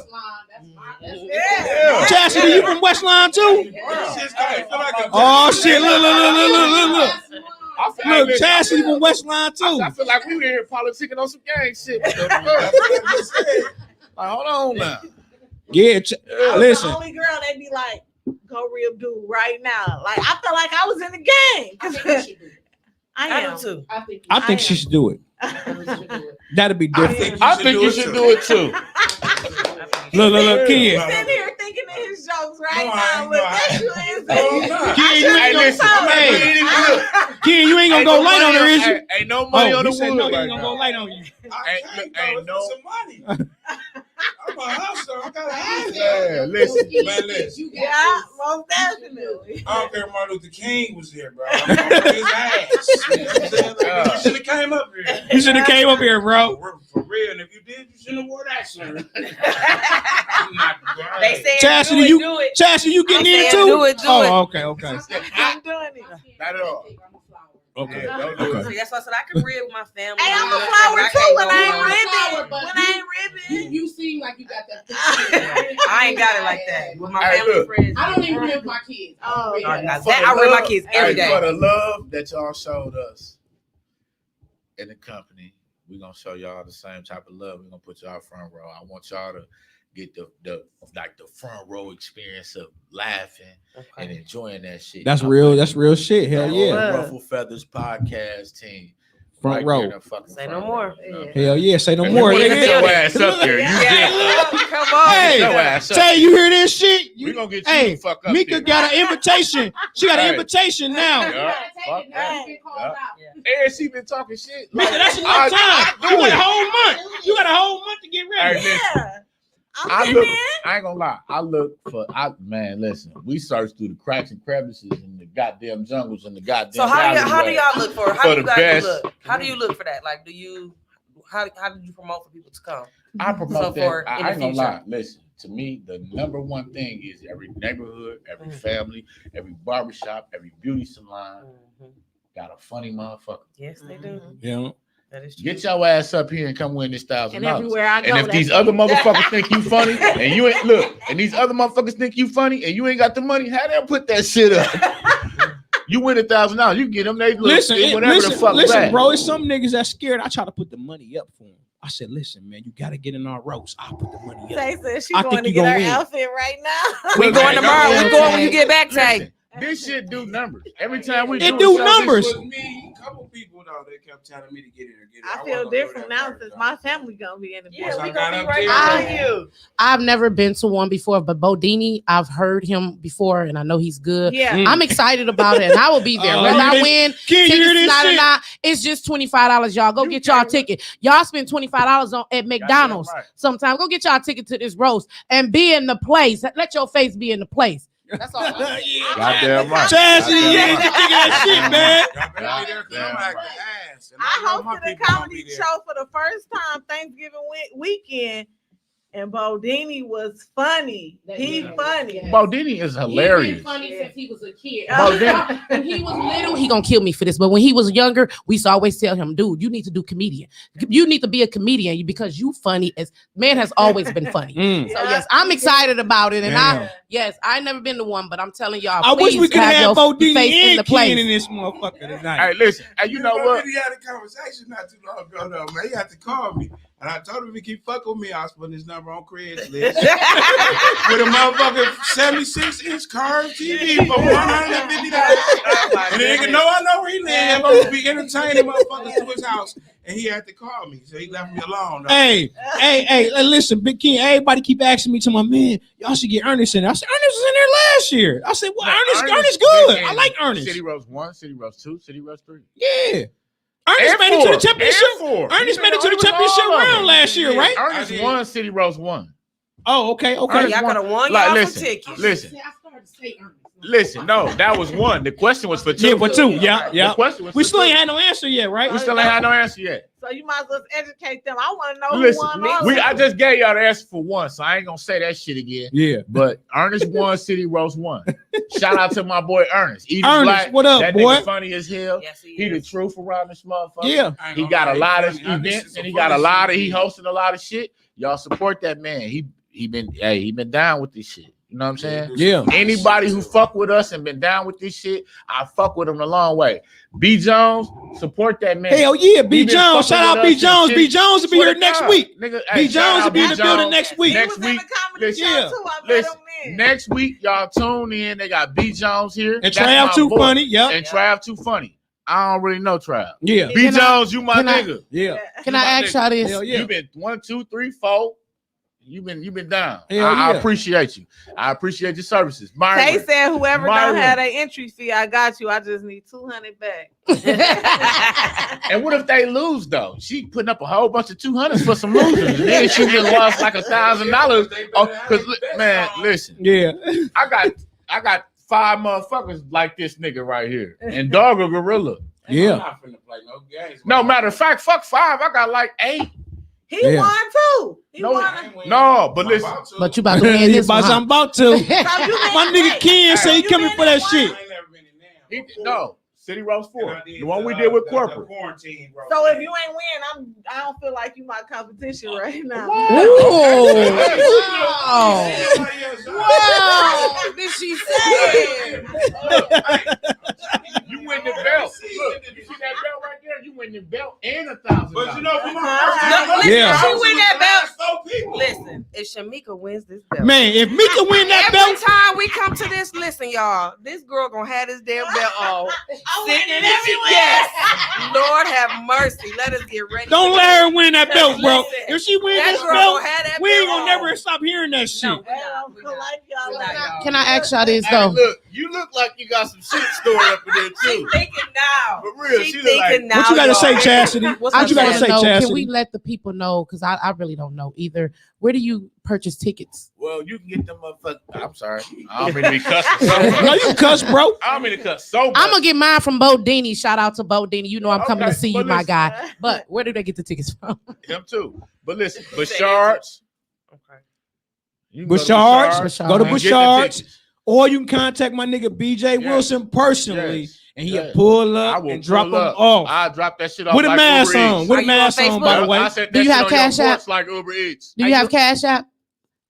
S3: Yeah.
S1: Chastity, you from West Line too? Oh shit! Look!
S5: I feel
S1: Look,
S5: like,
S1: Chastity from West Line too.
S5: I feel like we were here politicking on some gang shit. Like, hold on now.
S1: Yeah,
S3: I was
S1: listen.
S3: the only girl they be like, go real dude right now. Like I felt like I was in the gang.
S2: I think you should do it.
S3: I
S4: I
S3: am.
S4: do too.
S1: I think she should do it. That'd be different.
S5: I think you should do it too.
S1: Look,
S3: He's
S1: kid.
S3: sitting here thinking of his jokes right
S6: No, I
S3: now.
S6: ain't
S3: Look,
S6: know.
S3: that's you is
S1: Kid, you ain't
S5: listen,
S1: gonna Kid, you ain't gonna go light on her, is you?
S5: Ain't no money on
S1: he
S5: the
S1: said
S5: wood
S1: no, he
S5: right
S1: ain't gonna go
S5: now.
S1: light on you.
S6: Ain't no some money. I'm a hustler. I gotta hustle.
S5: Yeah, listen.
S6: Man, listen.
S3: Yeah, most definitely.
S6: I don't care if Martin Luther King was here, bro. I'm on his ass. You know what I'm saying? Like, you should have came up here.
S1: You should have came up here, bro.
S6: For real. And if you did, you shouldn't have wore that shirt.
S4: They said
S1: Chastity,
S4: do it.
S1: Chastity, you getting
S4: I
S1: in
S4: said
S1: too?
S4: do it.
S1: Oh, okay.
S3: I'm doing it.
S5: Not at all.
S1: Okay.
S5: Yeah, don't do
S4: So
S5: it.
S4: that's why I said I can read with my family.
S3: Hey, I'm a
S4: I
S3: flower
S4: can't
S3: too when
S4: go
S3: I
S4: wrong.
S3: ain't ribbing. When I ain't ribbing.
S2: You seem like you got that.
S4: I ain't got it like that with my
S5: Hey,
S4: family
S5: look.
S4: and friends.
S2: I don't even rib my kids.
S3: Oh,
S2: Yeah.
S3: okay.
S4: Now
S5: For
S4: that
S5: the
S4: I read my
S5: love-
S4: kids every
S5: hey, For
S4: day.
S5: the love that y'all showed us in the company,
S6: We're gonna show y'all the same type of love. We're gonna put y'all front row. I want y'all to get the front row experience of laughing and enjoying that shit.
S1: That's real. That's real shit. Hell yeah.
S6: Ruffled Feathers Podcast team.
S1: Front row.
S4: Say no more.
S1: Hell yeah. Say no more.
S6: Get your ass up there.
S3: Come on.
S1: Hey, say you hear this shit?
S6: We gonna get you the fuck up.
S1: Mika got an invitation. She got an invitation now.
S6: And she been talking shit.
S1: Mika, that's enough time. You got a whole month. You got a whole month to get ready.
S6: I ain't gonna lie. Listen, we searched through the cracks and crevices and the goddamn jungles and the goddamn.
S4: So how do y'all look for? How do you guys
S6: best.
S4: look? How do you look for that? Like, how did you promote for people to come?
S6: I promote that. I ain't gonna
S4: future.
S6: lie. Listen, to me, the number one thing is every neighborhood, every family, every barbershop, every beauty salon got a funny motherfucker.
S4: Yes, they do.
S1: Yeah.
S4: That is true.
S6: Get your ass up here and come win this $1,000.
S3: And everywhere I go,
S6: and if these other motherfuckers think you funny and you ain't and these other motherfuckers think you funny and you ain't got the money, how them put that shit up? You win $1,000, you get them. They look,
S1: Listen,
S6: the fuck back.
S1: bro. It's some niggas that scared. I try to put the money up for them. I said, listen, man, you got to get in our roast. I'll put the money up.
S3: Tay said she
S1: I
S3: going
S1: think
S3: to
S1: you
S3: get
S1: gonna
S3: her
S1: win.
S3: outfit right now.
S4: We going tomorrow. We going when you get back, Tay.
S6: This shit do numbers. Every time we
S1: It do numbers.
S7: With me, a couple people though, they kept telling me to get it.
S3: I feel different now since my family gonna be in the
S7: Once
S3: building.
S7: I got up
S3: right
S7: there,
S3: behind you.
S2: I've never been to one before, but Bodini, I've heard him before, and I know he's good.
S3: Yeah.
S2: I'm excited about it, and I will be there. Whether I win,
S1: Can you hear
S2: tickets
S1: this
S2: not or
S1: shit?
S2: not, it's just $25, y'all. Go get y'all ticket. Y'all spend $25 on at McDonald's
S6: right.
S2: sometime. Go get y'all ticket to this roast and be in the place. Let your face be in the place. That's all.
S6: Goddamn right.
S1: Chazzy, you ain't thinking that shit, man.
S7: Y'all better be there 'cause I'm acting ass. And
S3: I
S7: know my
S3: hosted a
S7: people gonna
S3: comedy
S7: be there.
S3: show for the first time Thanksgiving weekend, and Bodini was funny. He funny.
S6: Bodini is hilarious.
S2: He been funny since he was a kid.
S6: Bodini.
S2: When he was little, he gonna kill me for this. But when he was younger, we used to always tell him, dude, you need to do comedian. You need to be a comedian because you funny as man has always been funny.
S1: Mm.
S2: So yes, I'm excited about it. And
S1: Damn.
S2: I ain't never been to one, but I'm telling y'all,
S1: I wish
S2: please
S1: we could have
S2: your
S1: Bodini
S2: face in the
S1: and Ken in
S2: place.
S1: this motherfucker tonight.
S6: Hey, listen. Hey, you know what?
S7: We had a conversation not too long ago, though, man. He had to call me. And I told him if he keep fucking with me, I was putting his number on Craigslist with a motherfucking 76-inch curved TV for $150. And the nigga know I know where he live. I'm gonna be entertaining motherfuckers to his house. And he had to call me, so he left me alone. Though.
S1: Hey, listen, Big King, everybody keep asking me to my man, y'all should get Ernest in there. I said, Ernest was in there last year. I said, well, Ernest good. I like Ernest.
S6: City Roast 1, City Roast 2, City Roast 3.
S1: Yeah. Ernest made it to the championship. Ernest made it to the championship round last year, right?
S6: Ernest won City Roast 1.
S1: Oh, okay.
S4: Y'all could have won
S6: Like,
S4: y'all some
S6: listen,
S4: tickets.
S6: listen.
S2: I started to say Ernest.
S6: Listen, no, that was 1. The question was for 2.
S1: Yeah, for 2. Yeah.
S6: The question was
S1: We
S6: for
S1: still
S6: 2.
S1: ain't had no answer yet, right?
S6: We still ain't had no answer yet.
S3: So you might as well educate them. I want to know
S6: Listen,
S3: who won all
S6: I just gave y'all the answer for 1, so I ain't gonna say that shit again.
S1: Yeah.
S6: But Ernest won City Roast 1. Shout out to my boy Ernest.
S1: Ernest,
S6: Black,
S1: what up,
S6: that
S1: boy?
S6: nigga funny as hell.
S4: Yes, he
S6: He the
S4: is.
S6: truth around this motherfucker.
S1: Yeah.
S7: I ain't
S6: He
S7: gonna
S6: got a
S7: lie,
S6: lot of
S7: he funny.
S6: events
S7: Some
S6: and he got a
S7: funny
S6: lot of
S7: shit.
S6: he hosting a lot of shit. Y'all support that man. He been down with this shit. You know what I'm saying?
S1: Yeah.
S6: Anybody who fuck with us and been down with this shit, I fuck with him a long way. B Jones, support that man.
S1: Hell yeah, B
S6: He been
S1: Jones.
S6: fucking
S1: Shout out
S6: with
S1: B
S6: us and
S1: Jones.
S6: shit.
S1: B Jones will be
S6: Swear
S1: here
S6: to
S1: next
S6: God.
S1: week.
S6: Nigga,
S1: B
S6: shout
S1: Jones
S6: out
S1: will be in
S6: B
S1: the building
S6: Jones.
S1: next week.
S3: He
S6: Next
S3: was in
S6: week,
S3: the comedy
S6: listen,
S3: show
S1: yeah.
S3: too. I met
S6: Listen,
S3: him then.
S6: next week, y'all tune in. They got B Jones here.
S1: And
S6: That's
S1: Trav
S6: my
S1: too
S6: boy.
S1: funny. Yep.
S6: And Trav too funny. I don't really know Trav.
S1: Yeah.
S6: B
S2: Can I-
S6: Jones, you my
S2: can I-
S6: nigga.
S1: Yeah.
S2: Can I ask y'all this?
S1: Hell yeah.
S6: You been 1, 2, 3, 4. You been down.
S1: Hell
S6: I
S1: yeah.
S6: appreciate you. I appreciate your services.
S3: Tay
S6: Myron.
S3: said, "Whoever
S6: Myron.
S3: don't have an entry fee, I got you. I just need $200 back."
S6: And what if they lose though? She putting up a whole bunch of 200s for some losers, and then she just lost like $1,000. Oh, cause man, listen,
S1: Yeah.
S6: I got 5 motherfuckers like this nigga right here, and Dog a gorilla.
S1: Yeah.
S7: I'm not finna play no games.
S6: No matter of fact, fuck 5. I got like 8.
S3: He
S1: Yeah.
S3: won too. He
S6: No,
S3: won.
S6: no, but listen.
S2: But you about to win this one.
S1: I'm about to.
S3: So you
S1: My
S3: been-
S1: nigga Ken say he
S3: you
S1: coming
S3: been
S1: for that
S3: in
S1: shit.
S3: one?
S7: I ain't never been in there.
S6: No, City Roast 4,
S7: And I did
S6: the one we did with
S7: the
S6: corporate.
S7: quarantine, bro.
S3: So if you ain't win, I don't feel like you my competition right now.
S2: Wow. Did she say?
S6: You win the belt. Look, you see that belt right there? You win the belt and $1,000.
S7: But you know, from my
S4: Listen,
S1: Yeah.
S4: she win that belt.
S7: People.
S4: Listen, if Shamika wins this belt,
S1: Man, if Mika win that
S4: every
S1: belt,
S4: time we come to this, listen, y'all, this girl gonna have this damn belt on.
S3: I'm
S4: Sitting
S3: winning
S4: in this-
S3: everywhere.
S4: Yes. Lord have mercy. Let us get ready.
S1: don't let her win that belt, bro.
S4: Listen,
S1: If she win
S4: that
S1: this
S4: girl
S1: belt,
S4: gonna have that
S1: we ain't
S4: belt
S1: gonna
S4: on.
S1: never stop hearing that shit.
S4: No, we not.
S2: Can I ask y'all this
S6: Hey,
S2: though?
S6: look, you look like you got some shit stored up in there
S4: She
S6: too.
S4: thinking now.
S6: For real,
S4: She
S6: she look like.
S4: thinking now.
S1: What you gotta say,
S4: y'all.
S1: Chastity?
S4: What's
S1: What
S4: up,
S1: you gotta
S4: Chastity?
S1: say,
S2: Can
S1: Chastity?
S2: we let the people know? Because I really don't know either. Where do you purchase tickets?
S6: Well, you can get them motherfuckers. I'm sorry. I don't mean to be cussing so
S1: No,
S6: much.
S1: you cuss, bro.
S6: I don't mean to cuss so much.
S2: I'm gonna get mine from Bo Dini. Shout out to Bo Dini. You know I'm coming to
S6: Okay,
S2: see you,
S6: but
S2: my
S6: listen.
S2: guy. But where do they get the tickets from?
S6: him too. But listen, Bouchard's.
S4: Okay.
S6: You can go to
S1: Bouchard's.
S2: Bouchard's.
S1: Go to
S6: and get the
S1: Bouchard's.
S6: tickets.
S1: Or you can contact my nigga BJ
S6: Yes.
S1: Wilson personally,
S6: Yes.
S1: and he'll
S6: Yes.
S1: pull
S6: I
S1: up
S6: will
S1: and drop
S6: pull
S1: them
S6: up.
S1: off.
S6: I drop that shit off
S1: With a
S6: like
S1: mask
S6: Uber
S1: on.
S6: Eats.
S1: With
S4: Are
S1: a
S4: you on
S1: mask on, by the
S4: Facebook?
S1: way.
S6: I said
S2: Do
S6: that
S2: you
S6: shit
S2: have
S6: on your
S2: Cash App?
S6: porch like Uber Eats.
S2: Do you have Cash App?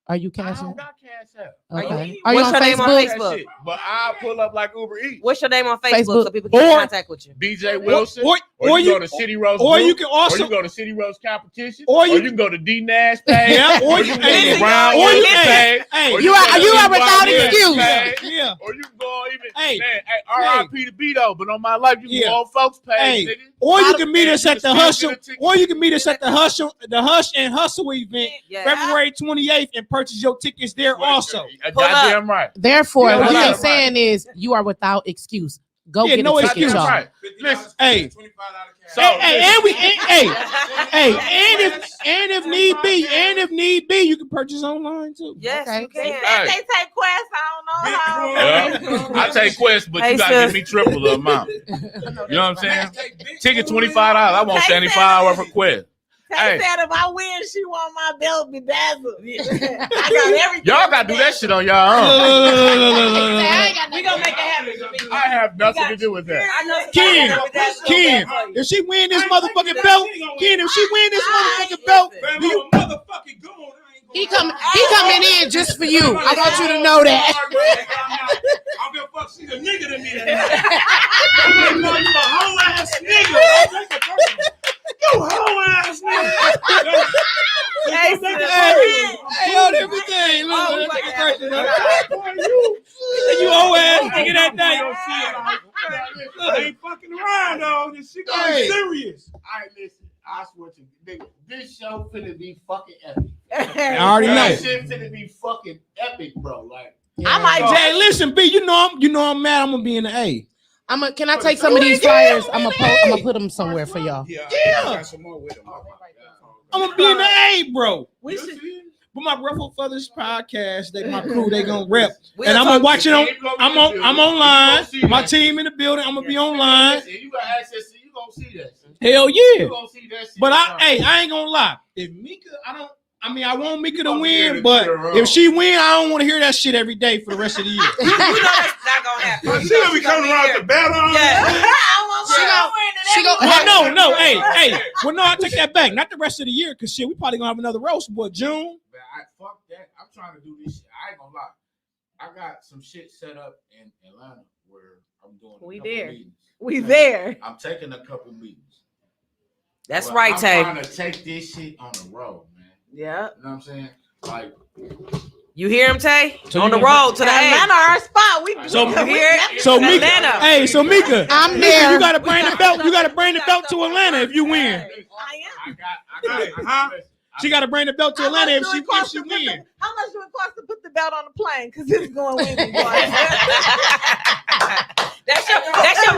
S2: Are you
S6: I
S2: Cash
S6: don't
S2: App?
S6: got Cash App.
S2: Okay.
S4: What's
S2: Are you on
S4: your name on
S2: Facebook?
S6: That
S4: Facebook?
S6: shit. But I pull up like Uber Eats.
S4: What's your name on Facebook,
S2: Facebook.
S4: so people can get in
S1: Or-
S4: contact with you?
S6: BJ Wilson.
S1: Or
S6: Or you
S1: you
S6: go to City Rose
S1: or
S6: Group,
S1: you can
S6: or
S1: also
S6: you go to City Rose Competition,
S1: or
S6: or
S1: you
S6: you can go to D Nash page,
S1: Yeah,
S6: or you can go
S1: hey,
S6: to Brown
S1: or you
S6: Wilson page,
S1: hey,
S6: or
S2: You
S6: can
S2: are-
S6: go to
S2: you are
S6: East
S2: without
S6: Wilson
S2: excuse.
S6: page,
S1: yeah.
S6: or you can go even
S1: Hey,
S6: R.I.P. to B though, but on my life you can
S1: Yeah.
S6: go on folks page,
S1: Hey,
S6: nigga.
S1: or you can meet
S6: And
S1: us
S6: you
S1: at
S6: can
S1: the
S6: still
S1: Hustle,
S6: get a ticket.
S1: or you can meet us at the Hush and Hustle event
S4: Yeah.
S1: February 28th and purchase your tickets there also.
S4: Pull up.
S6: Goddamn right.
S2: Therefore,
S1: Yeah,
S2: what
S1: yeah.
S2: I'm saying is you are without excuse. Go
S1: Yeah,
S2: get
S1: no
S2: a ticket,
S1: excuse.
S2: y'all.
S6: Right. Listen,
S1: Hey.
S7: $25 cash.
S6: So-
S1: And if need be, you can purchase online too.
S4: Yes,
S2: Okay.
S4: you
S3: They
S4: can.
S3: said
S6: Hey.
S3: they take quests. I
S7: Big
S3: don't know how.
S7: Bro.
S6: I take quests, but
S4: Hey,
S6: you gotta
S4: sis.
S6: give me triple the amount. You know what I'm saying? Ticket $25. I want
S3: Hey,
S6: 75 worth of quest.
S3: They
S6: Hey.
S3: said if I win, she want my belt bedazzled. I got everything.
S6: Y'all gotta do that shit on y'all own.
S4: We gonna make it happen.
S6: I have nothing to do with that.
S4: I know
S1: Ken, if she win this motherfucking belt, Ken, if she win this motherfucking belt,
S7: Man, you motherfucking gone.
S2: He coming in just for you. I want you to know that.
S7: I don't give a fuck. She's a nigga to me tonight. I'm calling you a whole ass nigga. You whole ass nigga.
S4: Hey, sis.
S1: hey, on everything.
S4: Oh,
S1: Look,
S4: we
S1: that's
S4: about
S1: the
S4: to
S1: first
S4: have
S1: one. You old ass nigga that night.
S7: I ain't fucking around, though. This shit going
S1: Hey.
S7: serious.
S6: I listen. I swear to you, nigga, this show finna be fucking epic.
S1: I already know.
S6: That shit finna be fucking epic, bro. Like,
S3: I might
S1: Hey, listen, B, you know I'm mad. I'm gonna be in the A.
S2: Can I take some of these flyers? I'm gonna put them somewhere for y'all.
S7: Yeah.
S1: Yeah.
S7: I got some more with him.
S1: I'm gonna be in the A, bro.
S3: We should.
S1: But my Ruffled Feathers podcast, my crew, they gonna rep.
S4: We'll
S1: And I'm
S4: talk
S1: gonna watch it on.
S6: You gonna be
S1: I'm
S6: in the
S1: on.
S6: building.
S1: I'm online.
S6: You gonna see
S1: My
S6: that.
S1: team in the building. I'm gonna be online.
S6: Listen, you got access to. You gonna see that. Shit.
S1: Hell
S6: You
S1: yeah.
S6: gonna see that shit.
S1: But I ain't gonna lie. If Mika, I want Mika to
S6: Fuck
S1: win.
S6: yeah,
S1: But
S6: cheer her
S1: if
S6: on.
S1: she win, I don't want to hear that shit every day for the rest of the year.
S4: You know that's not gonna happen.
S7: She gonna be coming around with the belt on.
S4: Yeah.
S2: She go.
S1: Well, no, hey. Well, no, I take that back. Not the rest of the year, cause shit, we probably gonna have another roast. But June,
S6: Man, fuck that. I'm trying to do this shit. I ain't gonna lie. I got some shit set up in Atlanta where I'm doing.
S3: We
S6: couple
S3: there.
S6: meetings.
S3: We there.
S6: I'm taking a couple meetings.
S4: That's
S6: But
S4: right,
S6: I'm
S4: Tay.
S6: trying to take this shit on the road, man.
S3: Yeah.
S6: You know what I'm saying? Like,
S4: You hear him, Tay?
S1: So
S4: On
S1: you
S4: the
S1: gonna-
S4: road to the A.
S3: Atlanta, our spot. We
S1: So-
S4: You hear it?
S1: so Mika,
S4: Atlanta.
S1: hey, so Mika,
S2: I'm
S1: Mika,
S2: there.
S1: you gotta bring the belt. You gotta bring the belt to Atlanta if you win.
S6: I got.
S1: She gotta bring the belt to Atlanta if she
S3: cost
S1: win.
S3: How much do it cost to put the belt on the plane? Because it's going with me, boy.
S4: That's your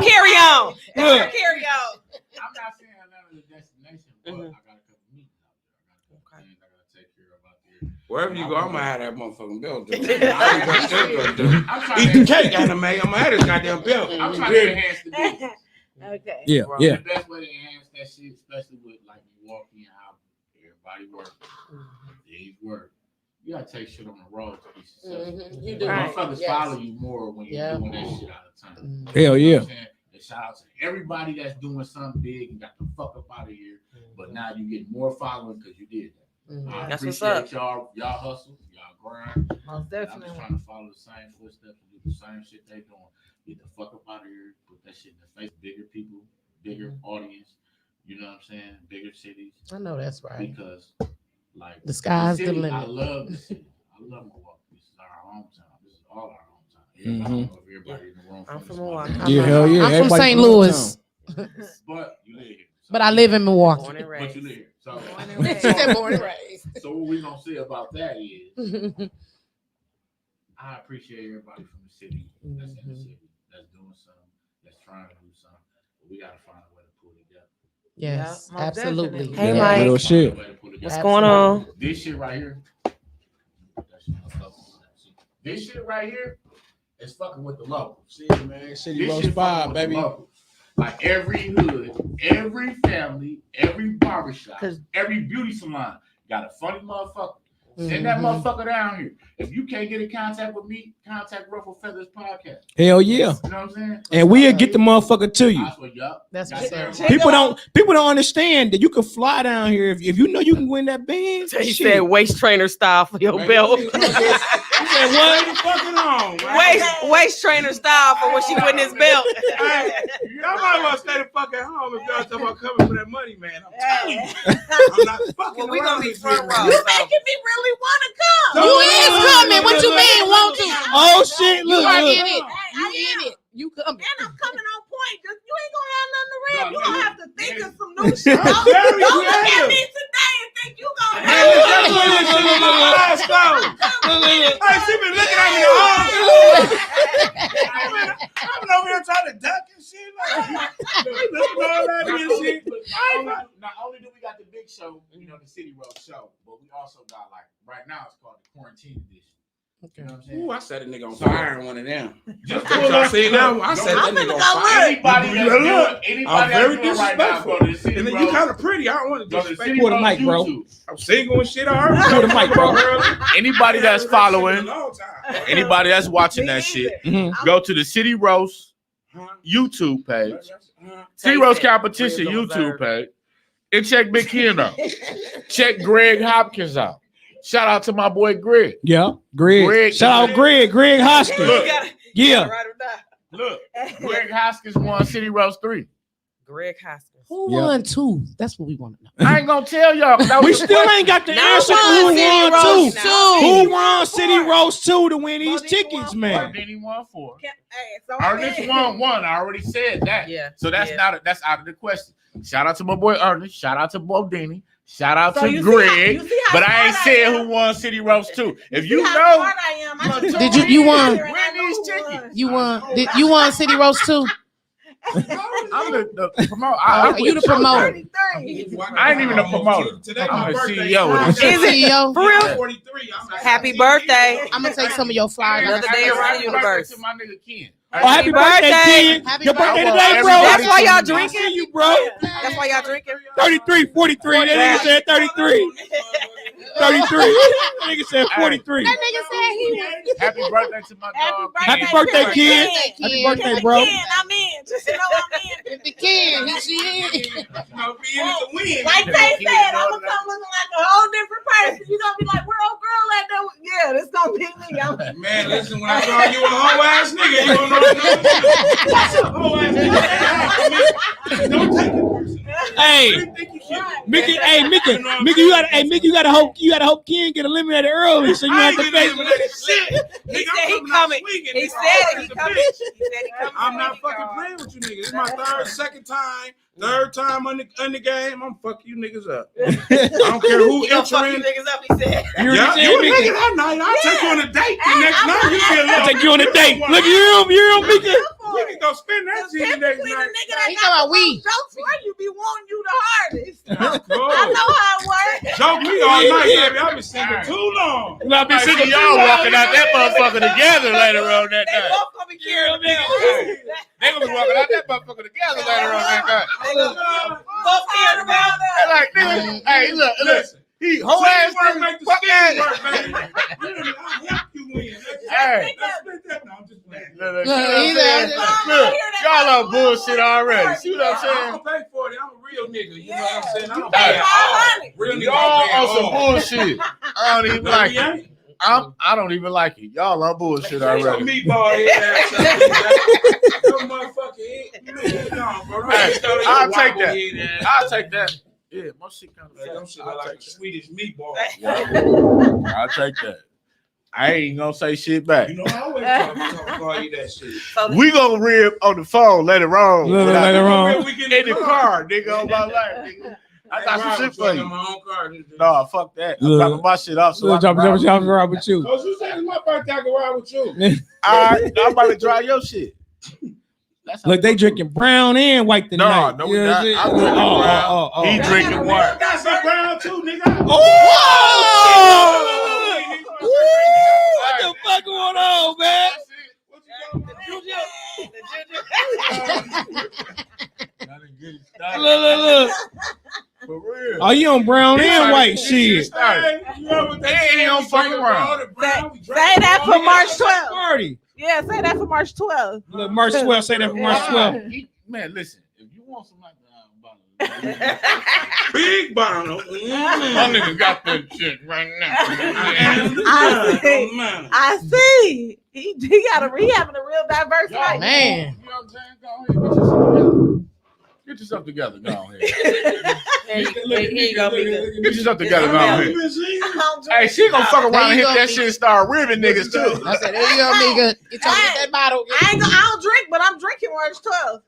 S4: carry on. That's your
S1: Look.
S4: carry on.
S6: I'm not saying Atlanta's a destination, but
S4: Mhm.
S6: I got a couple meetings out there. I got a couple things I gotta take care of out there.
S8: Wherever you go, I'm gonna have that motherfucking belt. Dude.
S6: I'm trying
S8: Eat the
S6: to
S8: cake, anime. I'm gonna have this goddamn belt.
S6: I'm trying to enhance the business.
S3: Okay.
S1: Yeah,
S6: Bro,
S1: yeah.
S6: The best way to enhance that shit, especially with like Milwaukee and how everybody work, these work. You gotta take shit on the road to be successful.
S2: You do.
S6: Motherfuckers
S2: Yes.
S6: follow you more when you're
S2: Yeah.
S6: doing that shit out of time.
S1: Hell
S6: You know
S1: yeah.
S6: what I'm saying? And shout out to everybody that's doing something big and got the fuck up out of here. But now you get more following because you did that. I
S4: That's what's
S6: appreciate y'all hustle, y'all grind.
S3: Most
S6: I'm
S3: definitely.
S6: just trying to follow the same footsteps and do the same shit they doing. Get the fuck up out of here, put that shit in the face, bigger people, bigger audience.
S5: You know what I'm saying? Bigger cities.
S2: I know that's right.
S5: Because like
S2: The sky's the
S5: city,
S2: limit.
S5: I love the city. I love Milwaukee. This is our hometown. This is all our hometown. I don't know if everybody in the room.
S4: I'm from
S5: this
S4: Milwaukee.
S5: one.
S1: Yeah, hell yeah.
S2: I'm from
S1: Everybody
S2: St.
S1: the
S2: Louis,
S5: But you live here. So,
S2: but I live in Milwaukee.
S4: Born and
S5: But
S4: raised.
S5: you live here. So,
S4: Born and
S2: She
S4: raised.
S2: said born and raised.
S5: so what we gonna say about that is I appreciate everybody from the city that's in the city, that's doing something, that's trying to do something. But we gotta find a way to pull together.
S2: Yes,
S3: Yeah, most
S2: absolutely.
S3: definitely.
S4: Hey,
S1: Yeah,
S4: Mike.
S1: real shit.
S4: What's going on?
S5: This shit right here. This shit right here is fucking with the locals.
S1: See, man, City
S5: This
S1: Roast
S5: shit
S1: 5,
S5: fucking with the
S1: baby.
S5: locals. Like every hood, every family, every barbershop,
S2: 'Cause-
S5: every beauty salon got a funny motherfucker. Send that motherfucker down here. If you can't get in contact with me, contact Ruffled Feathers Podcast.
S1: Hell yeah.
S5: You know what I'm saying?
S1: And we'll get the motherfucker to you.
S5: I swear, yup.
S2: That's
S5: Got
S2: what's
S5: that
S2: up.
S5: right.
S1: People don't understand that you can fly down here if you know you can win that band.
S4: He
S1: shit.
S4: said waist trainer style for your
S7: Man,
S4: belt.
S7: you said what? Stay the fucking on, man.
S4: Waist trainer style for when she winning his belt.
S7: Hey, y'all might as well stay the fuck at home if y'all talking about coming for that money, man. I'm telling you. I'm not fucking
S4: Well, we
S7: around
S4: gonna be
S7: this
S4: front
S7: bitch,
S4: row.
S7: man.
S4: So.
S3: me really want to come.
S1: You is coming. What you mean, want to? Oh shit! Look,
S2: You are
S1: look.
S2: in it.
S3: I
S2: You in it. You coming.
S3: And I'm coming on point. Just, you ain't gonna have nothing to read.
S5: No,
S3: You gonna
S5: nigga.
S3: have to think of some new shit.
S7: I'm very
S3: Don't look at
S7: creative.
S3: me today and think you gonna
S7: Man,
S3: have
S7: that's what this shit in my eyes, though. Hey, she been looking at me all I've been over here trying to duck and shit. Like, looking all at me and shit.
S5: Not only do we got the big show, you know, the City Road show, but we also got like right now it's called the Quarantine Edition. You know what I'm saying?
S7: Ooh, I set a nigga on fire in one of them.
S5: Just
S7: That's what I see now. I set that nigga on fire.
S5: Anybody
S7: You
S5: that's
S7: look.
S5: doing, anybody
S7: I'm very
S5: that's doing right now,
S7: disrespectful.
S5: go to the City
S7: And then
S5: Road.
S7: you kind of pretty. I don't want to
S5: Go to the
S7: disrespect
S5: City
S7: you.
S1: Pour the
S5: Road
S1: mic, bro.
S5: YouTube.
S7: I'm single and shit. I heard.
S1: Pour the mic, bro.
S5: Anybody that's following,
S7: A long time.
S5: anybody that's watching that shit, go to the City Roast YouTube page, City Roast Competition YouTube page, and check Big Ken out. Check Greg Hopkins out. Shout out to my boy Greg.
S1: Yeah, Greg. Shout out Greg Hoskins.
S5: Look,
S1: Yeah.
S5: look, Greg Hoskins won City Roast 3.
S4: Greg Hoskins.
S2: Who
S1: Yeah.
S2: won 2? That's what we want to know.
S5: I ain't gonna tell y'all. That
S1: We
S5: was the
S1: still
S5: question.
S1: ain't got the
S2: Now
S1: answer.
S2: won
S1: Who
S2: City
S1: won
S2: Roast
S1: 2?
S2: 2?
S1: Who won City Roast 2 to win these tickets, man?
S5: Then he won 4.
S3: so
S5: Ernest won 1. I already said that.
S4: Yeah.
S5: So that's
S4: Yeah.
S5: that's out of the question. Shout out to my boy Ernest. Shout out to Bodini. Shout out
S3: So
S5: to
S3: you see
S5: Greg.
S3: how- you see how
S5: But I ain't
S3: smart I
S5: said
S3: am?
S5: who won City Roast 2. If you
S3: how
S5: know,
S3: smart I am. I should
S2: Did
S3: go
S2: you
S3: in
S2: won?
S3: there and I
S5: Win
S3: know
S5: these
S3: who
S5: tickets.
S3: won.
S2: You won City Roast 2?
S5: I'm the promoter.
S2: You the promoter.
S3: 33.
S5: I ain't even a promoter.
S7: Today
S5: I'm
S7: my
S5: the
S7: birthday.
S5: CEO of this.
S2: Is it CEO?
S4: For real?
S7: 43. I'm
S4: Happy birthday.
S2: I'm gonna take some of your flyers.
S4: Another day around the universe.
S5: To my nigga Ken.
S1: Oh, happy birthday, Ken.
S2: Happy
S1: Your birthday
S2: birthday.
S1: today, bro.
S5: That's
S4: why y'all
S1: I
S4: drinking?
S1: see you, bro.
S4: That's why y'all drinking?
S1: 33, 43. That nigga said 33. 33. That nigga said 43.
S2: That nigga said he was.
S5: Happy birthday to my dog.
S1: Happy birthday, Ken. Happy birthday, bro.
S3: I'm in. Just know I'm in.
S2: If the Ken, she is.
S3: Like they said, I'm gonna come looking like a whole different person. You're gonna be like, where old girl at? That was, yeah, this gonna be me. I'm
S7: Man, listen, when I saw you a whole ass nigga, you don't know what a whole ass nigga. Don't take it personal.
S1: Hey, Mickey, you gotta hope Ken get eliminated early, so you
S7: I
S1: have
S7: ain't
S1: to
S7: getting
S1: face.
S7: eliminated shit.
S4: He
S7: Nigga,
S4: said he
S7: I'm coming out
S4: coming.
S7: swinging.
S4: He
S7: Nigga,
S4: said
S7: I'm
S4: it. He
S7: the
S4: coming.
S7: bitch.
S4: He said he coming.
S7: I'm not fucking playing with you niggas. It's my second time on the game. I'm fucking you niggas up. I don't care who
S4: He gonna fuck you
S7: entering.
S4: niggas up, he said.
S1: You
S7: Yeah,
S1: already
S7: you a
S1: said,
S7: nigga
S1: Mickey.
S7: that night. I'll take you on a date the next night. You be a little.
S1: I'll take you on a date. Look, you Mickey.
S7: We can go spend that shit next
S3: typically the
S7: night.
S3: nigga that
S2: He
S3: got
S2: talking about
S3: the
S2: we.
S3: most jokes for you be wanting you the hardest.
S7: Cool.
S3: I know how it works.
S7: Joke me all night, baby. I've been single too long.
S1: I've been
S5: See
S1: single
S5: y'all walking out that motherfucker together later on that
S4: They
S5: night.
S4: both gonna be carrying them.
S5: They gonna be walking out that motherfucker together later on that night.
S4: They gonna both carrying around
S5: They like, nigga, hey, look,
S7: Listen.
S5: he whole ass
S7: Teamwork
S5: nigga,
S7: make the
S5: fuck
S7: scheme
S5: that.
S7: work, baby. Really, I'll help you win.
S5: Hey.
S7: Let's split that. No, I'm just playing.
S5: Look,
S2: Look, he's out there.
S5: look, y'all on bullshit already. See what I'm
S7: I
S5: saying?
S7: don't pay for it. I'm a real nigga. You know what I'm saying? I don't
S5: Hey.
S7: pay at all. Real nigga
S5: Y'all
S7: don't pay at
S5: on some
S7: all.
S5: bullshit. I don't even like it. I don't even like it. Y'all on bullshit
S7: Some
S5: already.
S7: meatball head ass up. Your motherfucking head. Man, no, bro.
S5: Hey,
S6: I'll take that. I'll take that. Yeah, my shit kind of
S7: Them shit look like Swedish meatball.
S6: I'll take that. I ain't gonna say shit back.
S7: You know, I always call you that shit.
S6: We gonna rib on the phone later on.
S1: Later on.
S6: In the car, nigga, on my life, nigga. I got some shit for you.
S7: My own car.
S6: No, fuck that. I'm dropping my shit off. So
S1: Drop with you.
S7: Oh, you said it's my birthday. I can ride with you.
S6: I'm about to try your shit.
S1: Look, they drinking brown and white tonight.
S6: No, we not. I'm drinking brown. He drinking white.
S7: Got some brown too, nigga.
S1: Oh! What the fuck going on, man? Look.
S6: For real.
S1: Oh, you on brown and white shit.
S6: He don't fuck around.
S3: Say that for March 12th.
S1: Party.
S3: Yeah, say that for March 12th.
S1: Look, March 12th. Say that for March 12th.
S6: Man, listen. If you want some like
S7: Big bottle.
S6: my nigga got that shit right now.
S3: I see. He having a real diverse life.
S2: Man.
S6: You know what I'm saying? Go ahead. Get yourself together. Go ahead. Get yourself together. Go ahead. Hey, she gonna fuck around and hit that shit and start ribbing niggas too.
S2: I said, there you go, nigga. You talking about that bottle?
S3: I don't drink, but I'm drinking March 12th.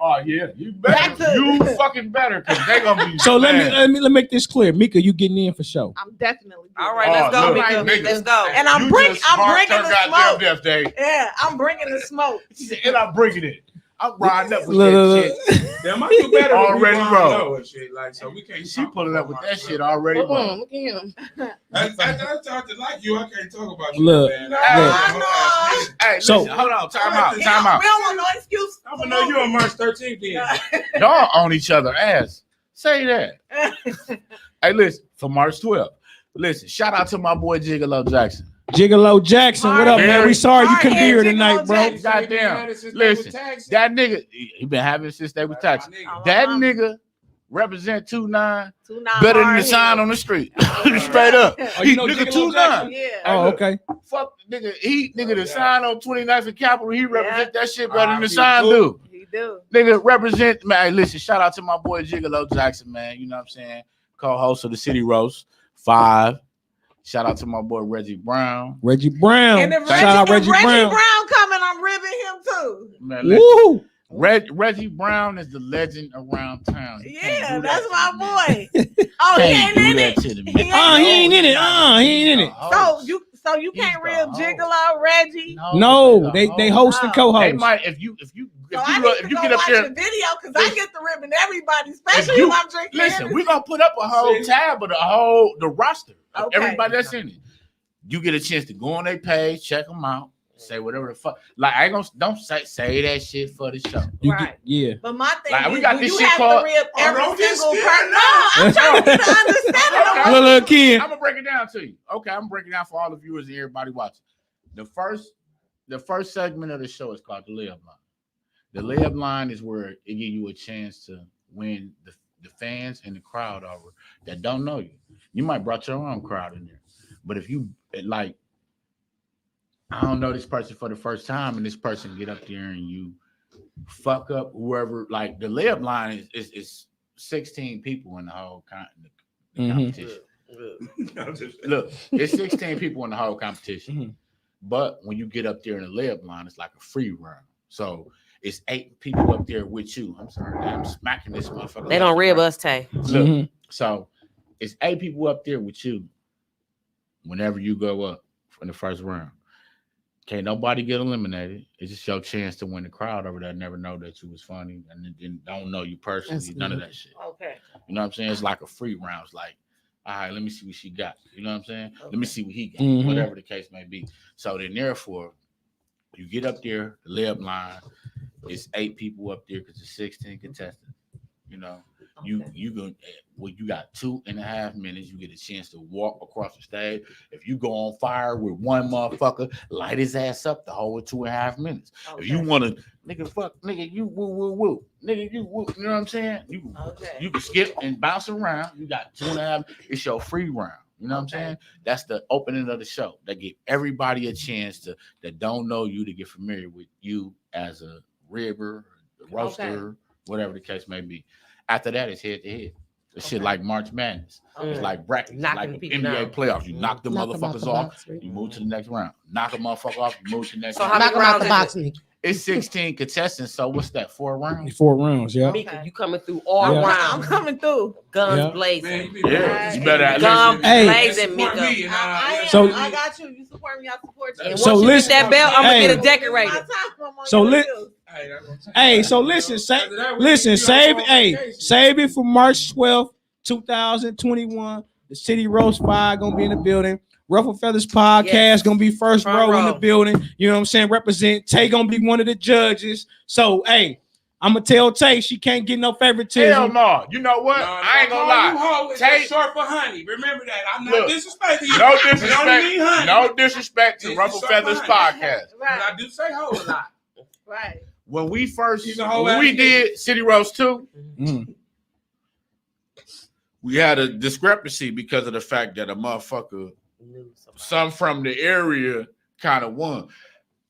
S6: Oh yeah, you better. You fucking better, cause they gonna be.
S1: So
S6: mad.
S1: let me make this clear. Mika, you getting in for show.
S3: I'm definitely
S4: All right, let's go,
S6: look,
S4: Mika.
S6: nigga.
S4: Let's go.
S3: And I'm
S6: You
S3: bringing
S6: just marked her
S3: the
S6: goddamn
S3: smoke.
S6: death day.
S3: Yeah, I'm bringing the smoke.
S6: She said, and I'm bringing it. I'm riding up with
S1: Look.
S6: that shit.
S7: Damn, I do better
S6: Already wrote.
S7: and shit. Like, so we can't.
S6: She pulling up with that shit already.
S2: Look
S6: Bro.
S2: at him.
S7: I talk to like you. I can't talk about you.
S1: Look.
S7: Man.
S6: Hey,
S1: So-
S6: listen, hold on, time
S3: We
S6: out.
S3: don't want no excuse.
S7: I'm gonna know you on March 13th then.
S6: Y'all on each other ass. Say that. Hey, listen, for March 12th. Listen, shout out to my boy Gigolo Jackson.
S1: Gigolo Jackson, what up, man? We sorry you couldn't be here tonight, bro.
S6: Goddamn. Listen, that nigga, he been having it since they was taxing. That nigga represent 2-9 better than the sign on the street. Straight up.
S1: Oh, you know
S6: nigga
S1: Gigolo
S6: 2-9.
S3: Yeah.
S1: Oh, okay.
S6: Fuck nigga, the sign on 29th and Capitol, he represent that shit better than the sign do.
S3: He do.
S6: Nigga represent, man. Listen, shout out to my boy Gigolo Jackson, man. You know what I'm saying? Co-host of the City Roast 5. Shout out to my boy Reggie Brown.
S1: Reggie Brown.
S3: And if
S1: Shout out Reggie Brown.
S3: coming, I'm ribbing him too.
S6: Man, listen,
S1: Woo!
S6: Reggie Brown is the legend around town. You can't
S3: Yeah,
S6: do
S3: that's
S6: that
S3: my
S6: to me.
S3: boy. Oh, he
S6: Can't
S3: ain't
S6: do
S3: in
S6: that
S3: it.
S6: to me.
S3: He
S1: He ain't in it. He ain't in it.
S3: So you can't
S6: He's
S3: rib
S6: the
S3: Gigolo, Reggie.
S1: No, they host and
S6: They
S1: co-host.
S6: might if you
S3: So I need to
S6: get
S3: go
S6: up
S3: watch
S6: there.
S3: the video because I get the ribbon everybody, especially
S6: you-
S3: if I'm drinking.
S6: Listen, we're gonna put up a whole tab of the roster of
S3: Okay.
S6: everybody that's in it. You get a chance to go on their page, check them out, say whatever the fuck. Like I ain't gonna don't say that shit for the show.
S1: You
S3: Right.
S1: get- yeah.
S3: But my thing
S6: Like,
S3: is,
S6: we got
S3: do
S6: this
S3: you
S6: shit
S3: have
S6: called-
S3: to rib every
S7: don't get
S3: single
S7: scared
S3: person.
S7: now.
S3: No, I'm trying to get the understanding.
S6: Okay.
S1: Little kid.
S6: I'm gonna break it down to you. Okay, I'm breaking down for all the viewers and everybody watching. The first segment of the show is called the layup line. The layup line is where it gives you a chance to win the fans and the crowd over that don't know you. You might brought your own crowd in there, but if you like, I don't know this person for the first time, and this person get up there and you fuck up whoever. Like the layup line is 16 people in the whole competition. Look, it's 16 people in the whole competition.
S1: Mhm.
S6: But when you get up there in the layup line, it's like a free round. So it's 8 people up there with you. I'm sorry, I'm smacking this motherfucker.
S4: They don't rib us, Tay.
S6: Look,
S1: Mhm.
S6: so it's 8 people up there with you whenever you go up in the first round. Can't nobody get eliminated. It's just your chance to win the crowd over there. Never know that you was funny and don't know you personally.
S2: That's
S6: None of
S2: good.
S6: that shit.
S3: Okay.
S6: You know what I'm saying? It's like a free round. It's like, all right, let me see what she got. You know what I'm saying? Let me see what he got,
S1: Mhm.
S6: whatever the case may be. So then, therefore, you get up there, the layup line, it's 8 people up there because it's 16 contestants. You know, you go. Well, you got 2.5 minutes. You get a chance to walk across the stage. If you go on fire with one motherfucker, light his ass up the whole 2.5 minutes. If you want to, nigga, fuck, nigga, you woo, nigga, you woo. You know what I'm saying? You can skip and bounce around. You got 2.5. It's your free round. You know what I'm saying? That's the opening of the show. That give everybody a chance that don't know you to get familiar with you as a ribber, roaster, whatever the case may be. After that, it's head to head. It's shit like March Madness. It's like brackets,
S4: Knocking
S6: like the
S4: people
S6: NBA
S4: down.
S6: playoffs. You knock the
S2: Knock 'em out
S6: motherfuckers
S2: the
S6: off,
S2: box, right?
S6: you move to the next round. Knock a motherfucker off, you move to the next
S4: So
S6: round.
S4: how many
S2: Knock 'em out
S4: rounds
S2: the
S4: is
S2: box,
S4: it?
S2: Nick.
S6: It's 16 contestants, so what's that? 4 rounds?
S1: 4 rounds, yeah.
S4: Mika, you coming through all
S1: Yeah.
S3: I'm
S4: rounds.
S3: coming through.
S4: Guns
S1: Yeah.
S4: blazing.
S6: Yeah, you better at
S4: Guns
S6: least.
S1: Hey.
S4: blazing, Mika.
S1: So-
S3: I got you. You support me. I support you.
S4: And
S1: So
S4: once you
S1: listen-
S4: get that belt, I'm gonna
S1: Hey.
S4: get a decorator.
S1: So Hey, so listen, save it for March 12th, 2021. The City Roast 5 gonna be in the building. Ruffled Feathers Podcast
S4: Yes.
S1: gonna be first
S4: Front
S1: row in the
S4: row.
S1: building. You know what I'm saying? Represent. Tay gonna be one of the judges. So, hey, I'm gonna tell Tay she can't get no
S6: Hell
S1: favoritism.
S6: no. You know what? I ain't gonna lie. Tay-
S8: Short for honey. Remember that. I'm not
S6: Look,
S8: disrespecting you.
S6: No
S8: It don't mean honey.
S6: disrespect. No disrespect to
S8: It's
S6: Ruffled
S8: just so
S6: Feathers
S8: funny.
S6: Podcast.
S8: But I do say hoe a lot.
S3: Right.
S6: When we first
S8: He's a whole
S6: when we
S8: ass
S6: did City Roast 2,
S1: Mm.
S6: we had a discrepancy because of the fact that a motherfucker, some from the area, kind of won.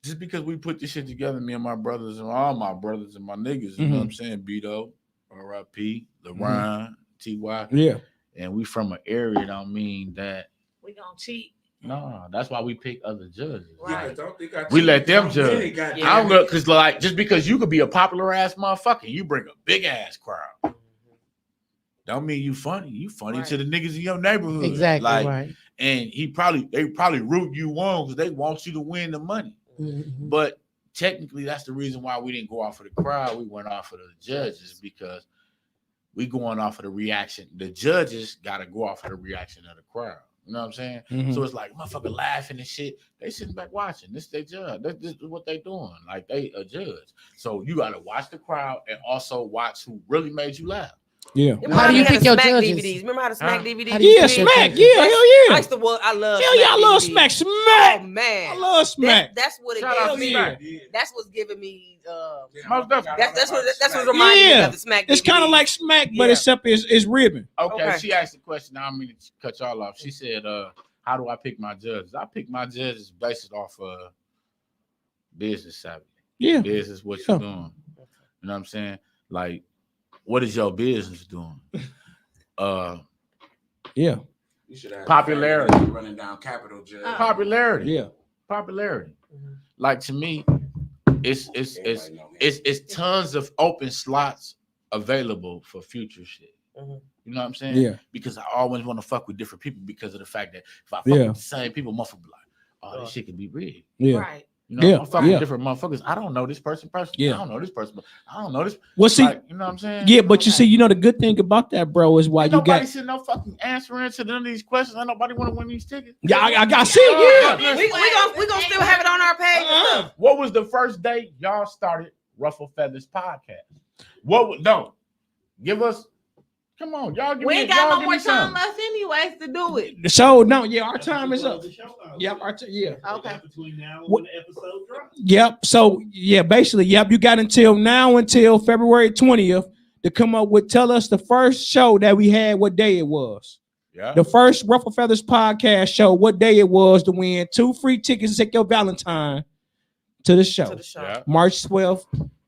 S6: Just because we put this shit together, me and my brothers and all my brothers and my niggas, you know what I'm saying? Beto, R.I.P., LeBron, T.Y.
S1: Yeah.
S6: And we from an area don't mean that.
S3: We gonna cheat.
S6: No, that's why we pick other judges.
S8: Yeah, don't think I
S6: We let
S8: cheated.
S6: them
S8: Don't
S6: judge.
S8: really got-
S6: I don't look because like just because you could be a popular ass motherfucker, you bring a big ass crowd. Don't mean you funny. You funny to the niggas in your neighborhood.
S2: Exactly
S6: Like,
S2: right.
S6: and they probably root you on because they want you to win the money.
S2: Mhm.
S6: But technically, that's the reason why we didn't go off of the crowd. We went off of the judges because we going off of the reaction. The judges got to go off of the reaction of the crowd. You know what I'm saying?
S1: Mhm.
S6: So it's like motherfucker laughing and shit. They sitting back watching. This they judge. This is what they doing. Like they a judge. So you got to watch the crowd and also watch who really made you laugh.
S1: Yeah.
S4: Remember
S2: How do
S4: we
S2: you
S4: had
S2: pick
S4: the
S2: your
S4: Smack
S2: judges?
S4: DVDs? Remember how the Smack DVDs?
S2: How do you
S1: Yeah,
S2: pick your
S1: Smack.
S2: judges?
S1: Yeah, hell
S4: I
S1: yeah.
S4: used to I love.
S1: Hell yeah, I love
S4: DVDs.
S1: Smack.
S4: Oh
S1: Smack.
S4: man,
S1: I love Smack.
S4: That's what it
S6: Shout out
S4: gave
S6: to
S4: me.
S6: Smack.
S4: That's what's giving me.
S6: Most definitely.
S4: That's what reminded me
S1: Yeah.
S4: of the Smack.
S1: It's kind of
S4: DVDs.
S1: like Smack, but
S4: Yeah.
S1: except it's ribbon.
S6: Okay, she asked a question. I don't mean to cut y'all off. She said, how do I pick my judges? I pick my judges based off business savvy.
S1: Yeah.
S6: Business, what you doing. You know what I'm saying? Like, what is your business doing?
S1: Yeah.
S8: You should have
S6: Popularity.
S8: running down Capitol Judge.
S6: Popularity.
S1: Yeah.
S6: Popularity. Like to me, it's tons of open slots available for future shit. You know what I'm saying?
S1: Yeah.
S6: Because I always want to fuck with different people because of the fact that if I fuck
S1: Yeah.
S6: with the same people, motherfucker be like, oh, this shit could be rigged.
S1: Yeah.
S3: Right.
S6: You know,
S1: Yeah,
S6: I'm fucking
S1: yeah.
S6: with different motherfuckers. I don't know this person personally.
S1: Yeah.
S6: I don't know this person, but I don't know this.
S1: Well, see,
S6: Like, you know what I'm saying?
S1: yeah, but you see, you know, the good thing about that, bro, is why
S6: Ain't
S1: you
S6: nobody
S1: got.
S6: sitting no fucking answering to none of these questions. Ain't nobody want to win these tickets.
S1: Yeah, I got see, yeah.
S4: We gonna still have it on our page. and stuff.
S6: What was the first day y'all started Ruffled Feathers Podcast? What was no? Give us. Come on, y'all. Give
S3: We
S6: me.
S3: ain't
S6: Y'all
S3: got no
S6: give
S3: more
S6: me
S3: time
S6: something.
S3: left anyways to do it.
S1: So no, yeah, our time is up. Yep, yeah.
S3: Okay.
S9: Between now and
S1: What-
S9: when the episode drops.
S1: Yep. So yeah, basically, yep, you got until February 20th to come up with tell us the first show that we had, what day it was.
S6: Yeah.
S1: The first Ruffled Feathers podcast show, what day it was to win 2 free tickets to take your Valentine to the show.
S4: To the show.
S6: Yeah.
S1: March 12th,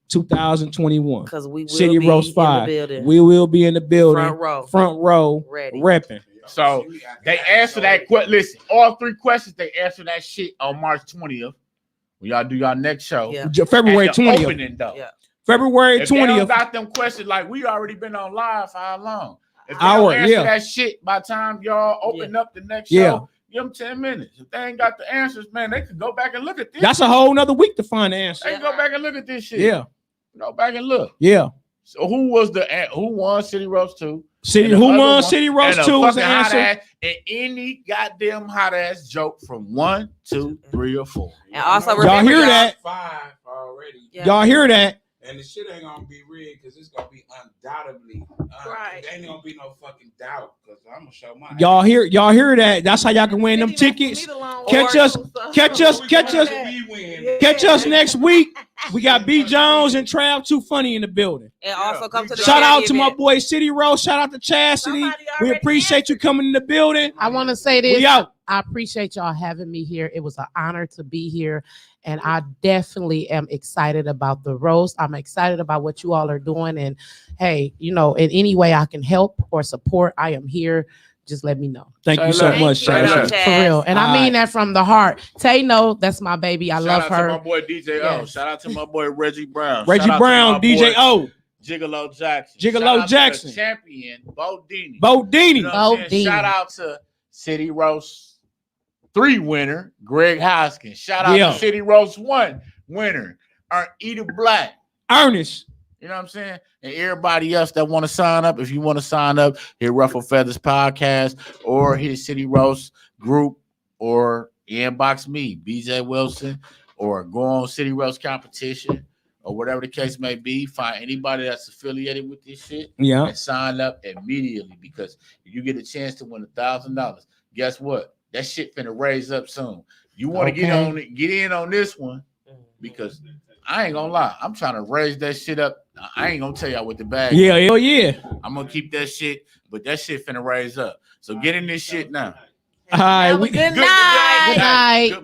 S1: 2021.
S4: Because we will
S1: City
S4: be
S1: Roast
S4: in
S1: 5.
S4: the building.
S1: We will be in the building.
S4: Front row.
S1: Ready.
S4: Ready.
S1: Repping.
S6: So they answer that question. Listen, all 3 questions they answer that shit on March 20th. When y'all do y'all next show.
S4: Yeah.
S1: February
S6: At the
S1: 20th.
S6: opening, though.
S4: Yeah.
S1: February
S6: If they don't
S1: 20th.
S6: got them questions, like we already been on live for how long? If they
S1: Hour,
S6: don't answer
S1: yeah.
S6: that shit by the time y'all open up the next
S1: Yeah.
S6: show, give them 10 minutes. If they ain't got the answers, man, they could go back and look at this.
S1: That's a whole nother week to find the answer.
S6: They can go back and look at this shit.
S1: Yeah.
S6: Go back and look.
S1: Yeah.
S6: So who won City Roast 2?
S1: City
S6: And the
S1: who
S6: other
S1: won
S6: one-
S1: City Roast
S6: and
S1: 2
S6: a
S1: is the
S6: fucking hot
S1: answer.
S6: ass, and any goddamn hot ass joke from 1, 2, 3, or 4.
S4: And also
S1: Y'all
S4: remember
S1: hear that?
S8: 5 already.
S4: Yeah.
S1: Y'all hear that?
S8: And the shit ain't gonna be rigged because it's gonna be undoubtedly.
S3: Right.
S8: There ain't gonna be no fucking doubt because I'm gonna show my.
S1: Y'all hear that? That's how y'all can win them tickets. Catch us next week. We got B Jones and Trav Too Funny in the building.
S4: And also come to the
S1: Shout out
S4: charity
S1: to my
S4: event.
S1: boy City Roast. Shout out to Chastity. We appreciate you coming in the building.
S2: I want to say this.
S1: We out.
S2: I appreciate y'all having me here. It was an honor to be here. And I definitely am excited about the roast. I'm excited about what you all are doing. And hey, you know, in any way I can help or support, I am here. Just let me know.
S1: Thank you so
S6: Thank
S1: much,
S6: you.
S1: Shay.
S6: Thank
S2: For real. And I mean
S1: Alright.
S2: that from the heart. Tay, no, that's my baby. I love
S6: Shout out
S2: her.
S6: to my boy DJ O.
S2: Yes.
S6: Shout out to my boy Reggie Brown.
S1: Reggie
S6: Shout out to
S1: Brown,
S6: my
S1: DJ
S6: boy
S1: O,
S6: Gigolo Jackson.
S1: Gigolo
S6: Shout out
S1: Jackson.
S6: to the champion, Bo Dini.
S1: Bodini.
S6: You know what I'm saying?
S2: Bo Dini.
S6: Shout out to City Roast 3 winner, Greg Hoskins. Shout out
S1: Yeah.
S6: to City Roast 1 winner, Eater Black.
S1: Ernest.
S6: You know what I'm saying? And everybody else that want to sign up, if you want to sign up, hit Ruffled Feathers Podcast or hit City Roast Group or inbox me, BJ Wilson, or go on City Roast Competition or whatever the case may be. Find anybody that's affiliated with this shit
S1: Yeah.
S6: and sign up immediately, because if you get a chance to win $1,000, guess what? That shit finna raise up soon. You want to get in on this one, because I ain't gonna lie, I'm trying to raise that shit up. I ain't gonna tell y'all what the bag is.
S1: Yeah, hell yeah.
S6: I'm gonna keep that shit, but that shit finna raise up. So get in this shit now.
S1: All right,
S3: Have a
S1: we
S3: good
S6: Good
S3: night.
S2: Good night.
S6: Good